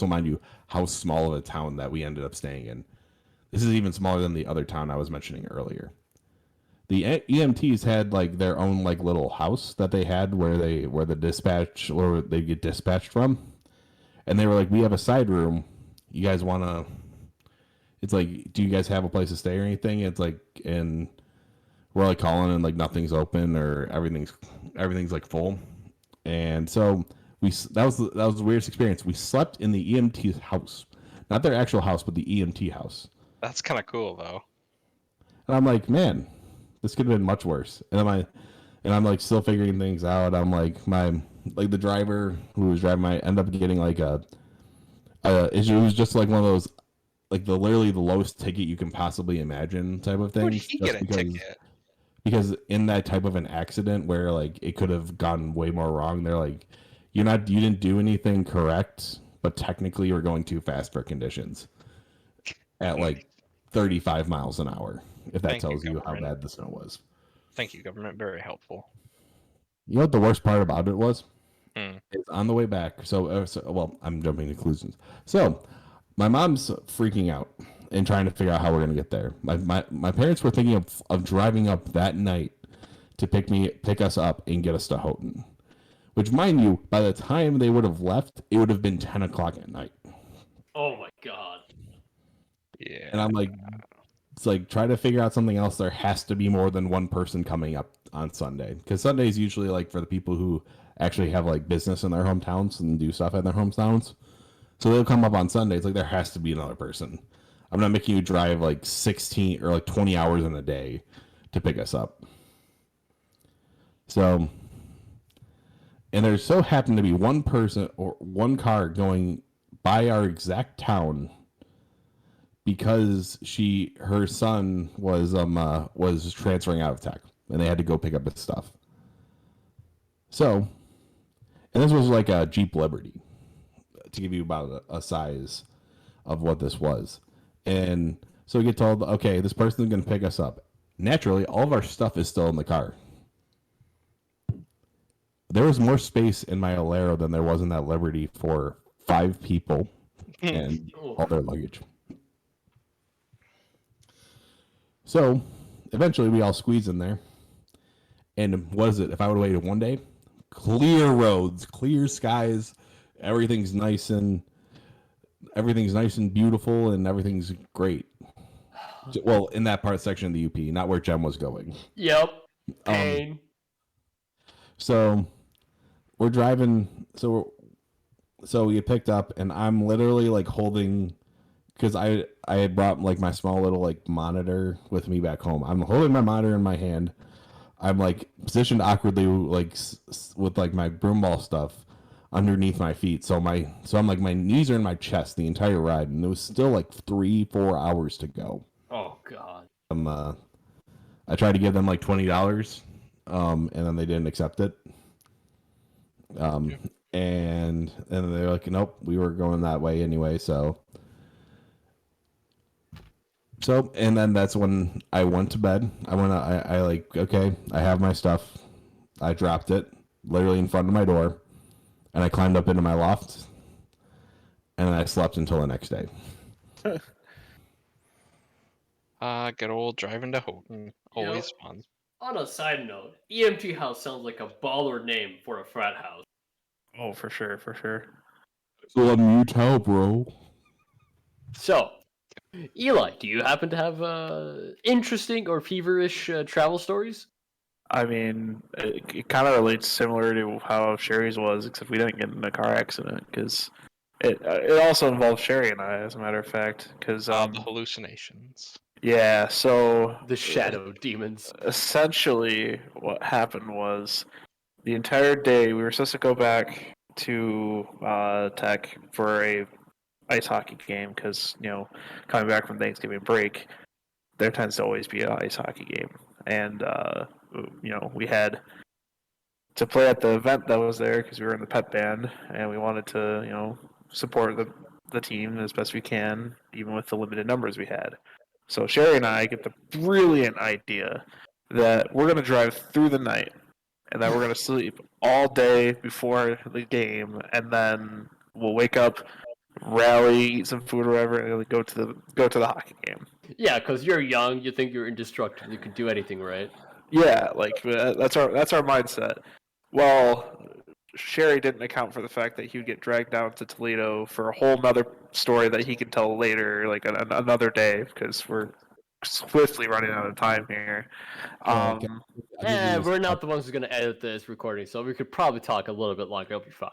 will mind you how small of a town that we ended up staying in. This is even smaller than the other town I was mentioning earlier. The EMTs had like their own like little house that they had where they get dispatched from, and they were like, "We have a side room. You guys want to?" It's like, "Do you guys have a place to stay or anything?" It's like, and we're like calling and like nothing's open or everything's like full, and so that was the weirdest experience. We slept in the EMT's house, not their actual house, but the EMT house. That's kind of cool, though. And I'm like, man, this could have been much worse. And I'm like still figuring things out. I'm like the driver who was driving, I end up getting like it was just like one of those like literally the lowest ticket you can possibly imagine type of Would things. he Just get a ticket? because in that type of an accident where like it could have gone way more wrong, they're like, you didn't do anything correct, but technically you were going too fast for conditions at like 35 miles an hour. If that Thank you, tells you how government. bad the snow was. Thank you, government. Very helpful. You know what the worst part about it was? Hmm. It's on the way back. Well, I'm jumping to conclusions. So, my mom's freaking out and trying to figure out how we're going to get there. My parents were thinking of driving up that night to pick us up and get us to Houghton. Which, mind you, by the time they would have left, it would have been 10 o'clock at night. Oh my god. Yeah. And I'm like, it's like, try to figure out something else. There has to be more than one person coming up on Sunday. Because Sunday is usually like for the people who actually have like business in their hometowns and do stuff at their hometowns. So they'll come up on Sunday. It's like there has to be another person. I'm not making you drive like 16 or like 20 hours in a day to pick us up. So, and there so happened to be one person or one car going by our exact town because her son was transferring out of tech and they had to go pick up his stuff. So, and this was like a Jeep Liberty to give you about a size of what this was. And so we get told, okay, this person's going to pick us up. Naturally, all of our stuff is still in the car. There was more space in my Alero than there was in that Liberty for 5 people and all their luggage. So eventually we all squeeze in there. And what is it? If I would have waited one day, clear roads, clear skies, everything's nice and beautiful and everything's great. Well, in that part section of the UP, not where Jem was going. Yep. Pain. So we're driving. So we get picked up, and I'm literally like holding, because I had brought like my small little like monitor with me back home. I'm holding my monitor in my hand. I'm like positioned awkwardly, like with like my broom ball stuff underneath my feet. So I'm like my knees are in my chest the entire ride, and it was still like 3-4 hours to go. Oh god. I tried to give them like $20, and then they didn't accept it. And they're like, nope, we were going that way anyway. So, and then that's when I went to bed. I like, okay, I have my stuff. I dropped it literally in front of my door, and I climbed up into my loft, and then I slept until the next day. Good old driving to Houghton. Always fun. On a side note, EMT house sounds like a baller name for a frat house. Oh, for sure, for sure. So you tell, bro. So, Eli, do you happen to have interesting or feverish travel stories? I mean, it kind of relates similar to how Sherry's was, except we didn't get in a car accident because it also involves Sherry and I, as a matter of fact. Because The hallucinations. yeah, so The shadow demons. essentially what happened was the entire day we were supposed to go back to Tech for a ice hockey game because coming back from Thanksgiving break, there tends to always be an ice hockey game, and we had to play at the event that was there because we were in the pep band and we wanted to support the team as best we can, even with the limited numbers we had. So Sherry and I get the brilliant idea that we're going to drive through the night and that we're going to sleep all day before the game, and then we'll wake up, rally, eat some food or whatever, and go to the hockey game. Yeah, because you're young, you think you're indestructible, you can do anything, right? Yeah, like that's our mindset. Well, Sherry didn't account for the fact that he would get dragged down to Toledo for a whole nother story that he can tell later, like another day, because we're swiftly running out of time here. I'll give you this We're not the ones who's gonna edit this recording, so we could probably talk a little bit longer. It'll be fine.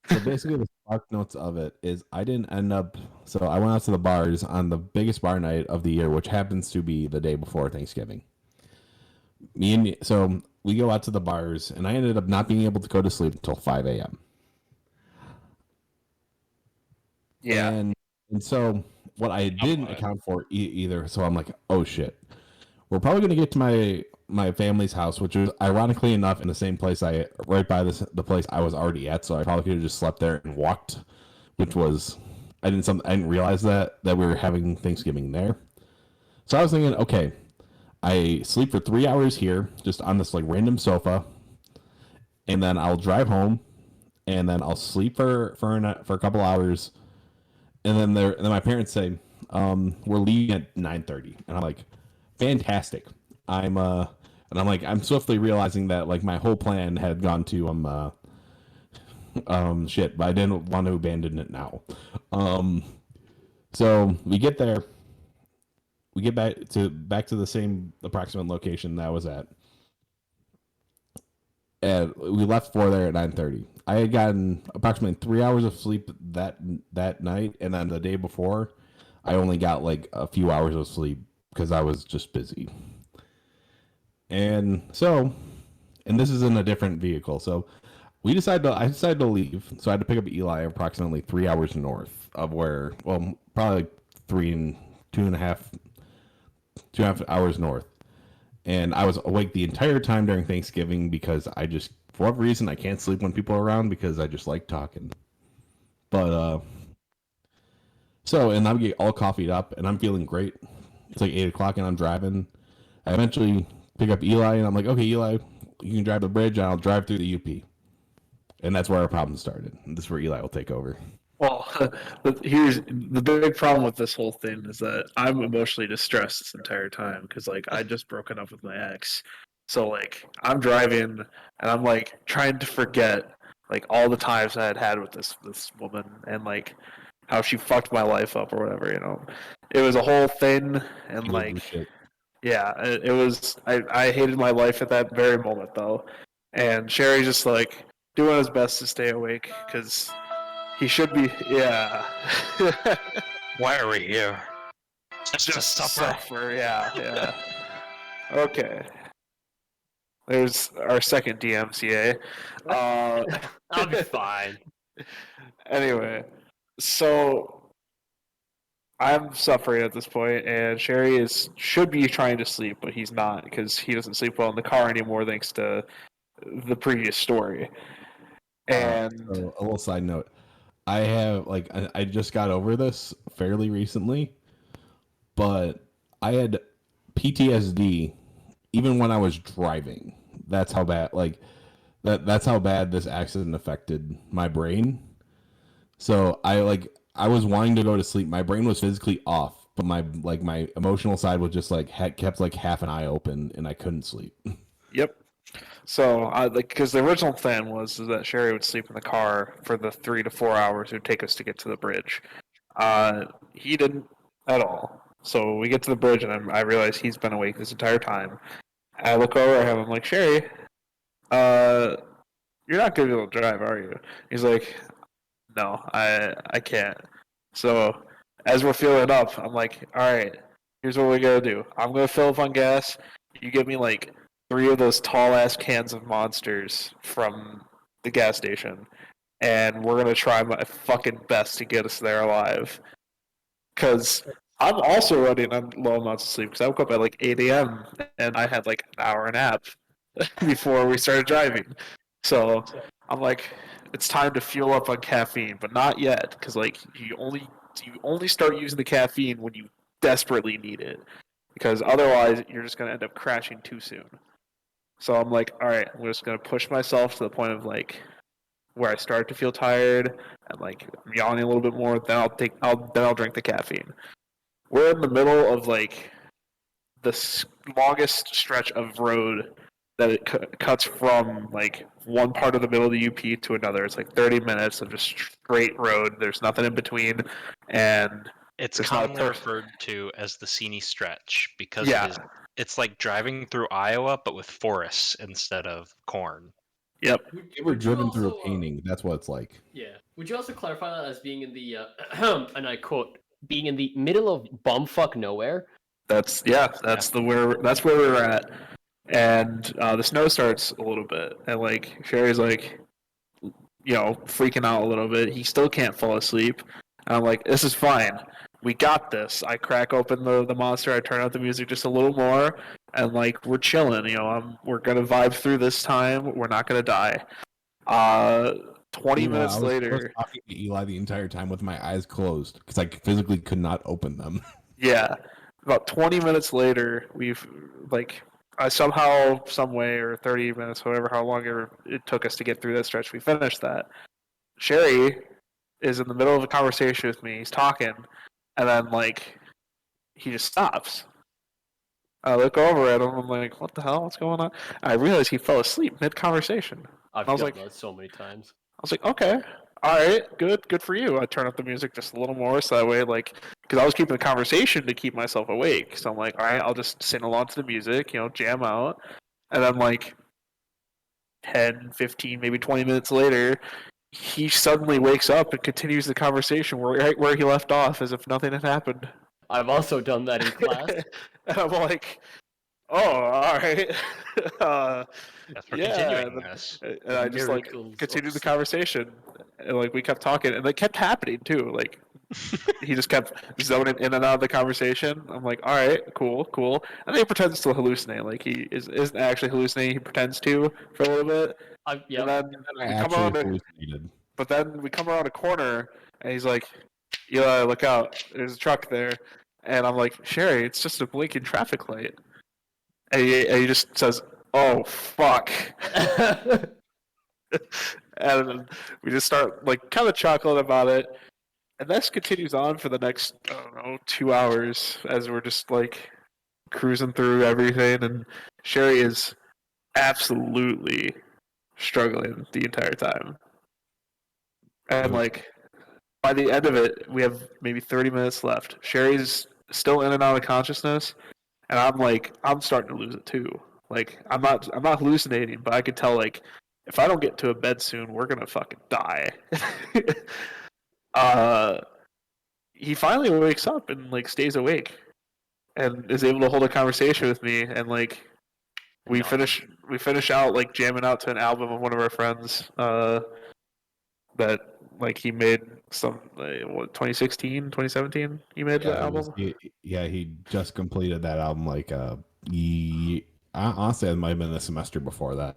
So basically, the spark notes of it is I didn't end up. So I went out to the bars on the biggest bar night of the year, which happens to be the day before Thanksgiving. So we go out to the bars, and I ended up not being able to go to sleep until 5 a.m. Yeah. And so what I didn't account for either. So I'm like, oh shit, we're probably gonna get to my family's house, which was ironically enough in the same place right by the place I was already at. So I probably could have just slept there and walked, which was I didn't realize that we were having Thanksgiving there. So I was thinking, okay, I sleep for 3 hours here, just on this like random sofa, and then I'll drive home, and then I'll sleep for a couple hours, and then my parents say, we're leaving at 9:30, and I'm like, fantastic. I'm swiftly realizing that like my whole plan had gone to shit, but I didn't want to abandon it now. So we get there. We get back to the same approximate location that I was at. And we left for there at 9:30. I had gotten approximately 3 hours of sleep that night, and then the day before, I only got like a few hours of sleep because I was just busy. And this is in a different vehicle. So I decided to leave. So I had to pick up Eli approximately 3 hours north of where, well, probably like 2.5 hours north. And I was awake the entire time during Thanksgiving because I just, for whatever reason, I can't sleep when people are around because I just like talking. But, and I'm getting all coffeeed up and I'm feeling great. It's like 8 o'clock and I'm driving. I eventually pick up Eli and I'm like, okay, Eli, you can drive the bridge and I'll drive through the UP. And that's where our problem started. And this is where Eli will take over. Well, here's the big problem with this whole thing is that I'm emotionally distressed this entire time because like I just broken up with my ex, so like I'm driving and I'm like trying to forget like all the times I had with this woman and like how she fucked my life up or whatever, you know. It was a whole thing and like yeah, it was I hated my life at that very moment though, and Sherry's just like doing his best to stay awake because. He should be, yeah. Why are we here? Just to suffer, yeah. Okay. There's our second DMCA. I'll be fine. Anyway, so I'm suffering at this point, and Sherry should be trying to sleep, but he's not because he doesn't sleep well in the car anymore thanks to the previous story. And so a little side note. I just got over this fairly recently, but I had PTSD even when I was driving. That's how bad that's how bad this accident affected my brain. So I was wanting to go to sleep. My brain was physically off, but my emotional side was just kept like half an eye open and I couldn't sleep. Yep. So, because the original plan was that Sherry would sleep in the car for the 3 to 4 hours it would take us to get to the bridge. He didn't at all. So we get to the bridge, and I realize he's been awake this entire time. I look over at him. I'm like, Sherry, you're not gonna be able to drive, are you? He's like, no, I can't. So as we're filling up, I'm like, all right, here's what we gotta do. I'm gonna fill up on gas. You give me like 3 of those tall ass cans of Monsters from the gas station, and we're gonna try my fucking best to get us there alive. Cause I'm also running on low amounts of sleep because I woke up at like 8 a.m. and I had like an hour nap before we started driving. So I'm like, it's time to fuel up on caffeine, but not yet because like you only start using the caffeine when you desperately need it, because otherwise you're just gonna end up crashing too soon. So I'm like, all right, I'm just gonna push myself to the point of like where I start to feel tired and like I'm yawning a little bit more. Then I'll drink the caffeine. We're in the middle of like the longest stretch of road that it cuts from like one part of the middle of the UP to another. It's like 30 minutes of just straight road. There's nothing in between, and It's there's not a commonly person. referred to as the Seney Stretch because Yeah. it's like driving through Iowa but with forests instead of corn. Yep. You were driven through a painting. That's what it's like. Yeah. Would you also clarify that as being in the, and I quote, being in the middle of bumfuck nowhere? That's where we're at, and the snow starts a little bit, and like Sherry's like, freaking out a little bit. He still can't fall asleep, and I'm like, this is fine. We got this. I crack open the monster. I turn out the music just a little more, and like we're chilling. We're gonna vibe through this time. We're not gonna die. 20 minutes I was later. talking to Eli the entire time with my eyes closed because I physically could not open them. Yeah. About 20 minutes later, I somehow, some way, or 30 minutes, however, how long it took us to get through that stretch, we finished that. Sherry is in the middle of a conversation with me. He's talking, and then, he just stops. I look over at him. I'm like, what the hell? What's going on? I realized he fell asleep mid-conversation. I've I was done like, that so many times. I was like, okay, all right, good for you. I turn up the music just a little more so that way, because I was keeping the conversation to keep myself awake. So I'm like, all right, I'll just sing along to the music, jam out. And then 10, 15, maybe 20 minutes later, he suddenly wakes up and continues the conversation right where he left off as if nothing had happened. I've also done that in class. And I'm like, oh, all right. That's for Yeah, continuing this. and I just Miracles continued of the conversation, and we kept talking, and it kept happening too. He just kept zoning in and out of the conversation. I'm like, all right, cool, and then he pretends to hallucinate. He isn't actually hallucinating. He pretends to for a little bit, Yep. and then I we come actually around. hallucinated. But then we come around a corner, and he's like, Eli, look out! There's a truck there, and I'm like, Sherry, it's just a blinking traffic light. And he just says, "Oh fuck!" And then we just start kind of chuckling about it, and this continues on for the next 2 hours as we're just cruising through everything, and Sherry is absolutely struggling the entire time, and by the end of it, we have maybe 30 minutes left. Sherry's still in and out of consciousness, and I'm starting to lose it too. I'm not hallucinating, but I could tell if I don't get to a bed soon, we're gonna fucking die. uh, he finally wakes up and stays awake, and is able to hold a conversation with me, and we finish out jamming out to an album of one of our friends that he made some 2016 2017 he made Yeah, the album. he just completed that album honestly, it might have been the semester before that.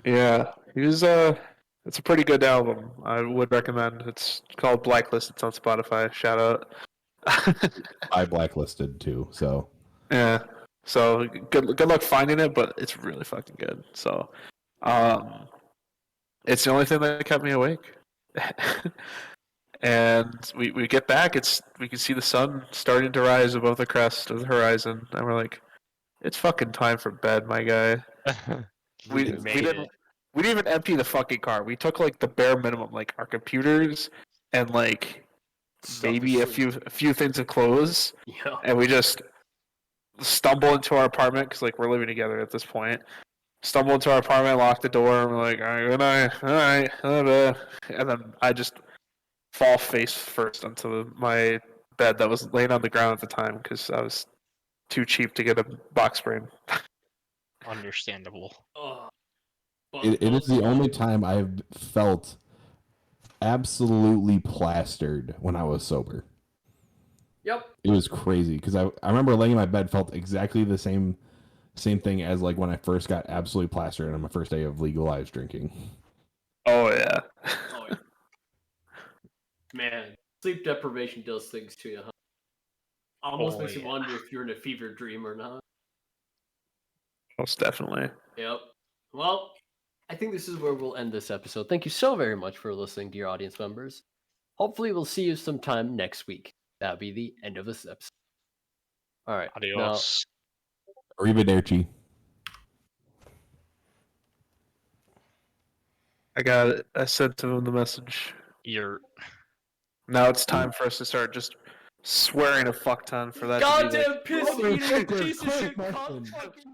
Yeah, he was it's a pretty good album. I would recommend. It's called Blacklist. It's on Spotify. Shout out. I blacklisted too, so Yeah. So good luck finding it, but it's really fucking good. So um it's the only thing that kept me awake. And we get back, we can see the sun starting to rise above the crest of the horizon, and we're like, it's fucking time for bed, my guy. We made it. we didn't even empty the fucking car. We took the bare minimum, our computers and maybe a few things of clothes, Yeah. and we just stumble into our apartment because we're living together at this point. Stumble into our apartment, lock the door, and we're like, all right, good night, all right, and then I just fall face first onto my bed that was laying on the ground at the time because I was too cheap to get a box spring. Understandable. Oh, it is the only time I've felt absolutely plastered when I was sober. Yep. It was crazy because I remember laying in my bed, felt exactly the same thing as when I first got absolutely plastered on my first day of legalized drinking. Oh yeah. Oh yeah. Man, sleep deprivation does things to you, huh? Almost makes you wonder if you're in a fever dream or not. Most definitely. Yep. Well, I think this is where we'll end this episode. Thank you so very much for listening, dear audience members. Hopefully, we'll see you sometime next week. That'll be the end of this episode. All right. Adios. Arrivederci. I got it. I sent him the message. You're Now it's time for us to start just swearing a fuck ton for that to be Goddamn like, piss eating Quick, piece of quick, shit Martin. cunt fucking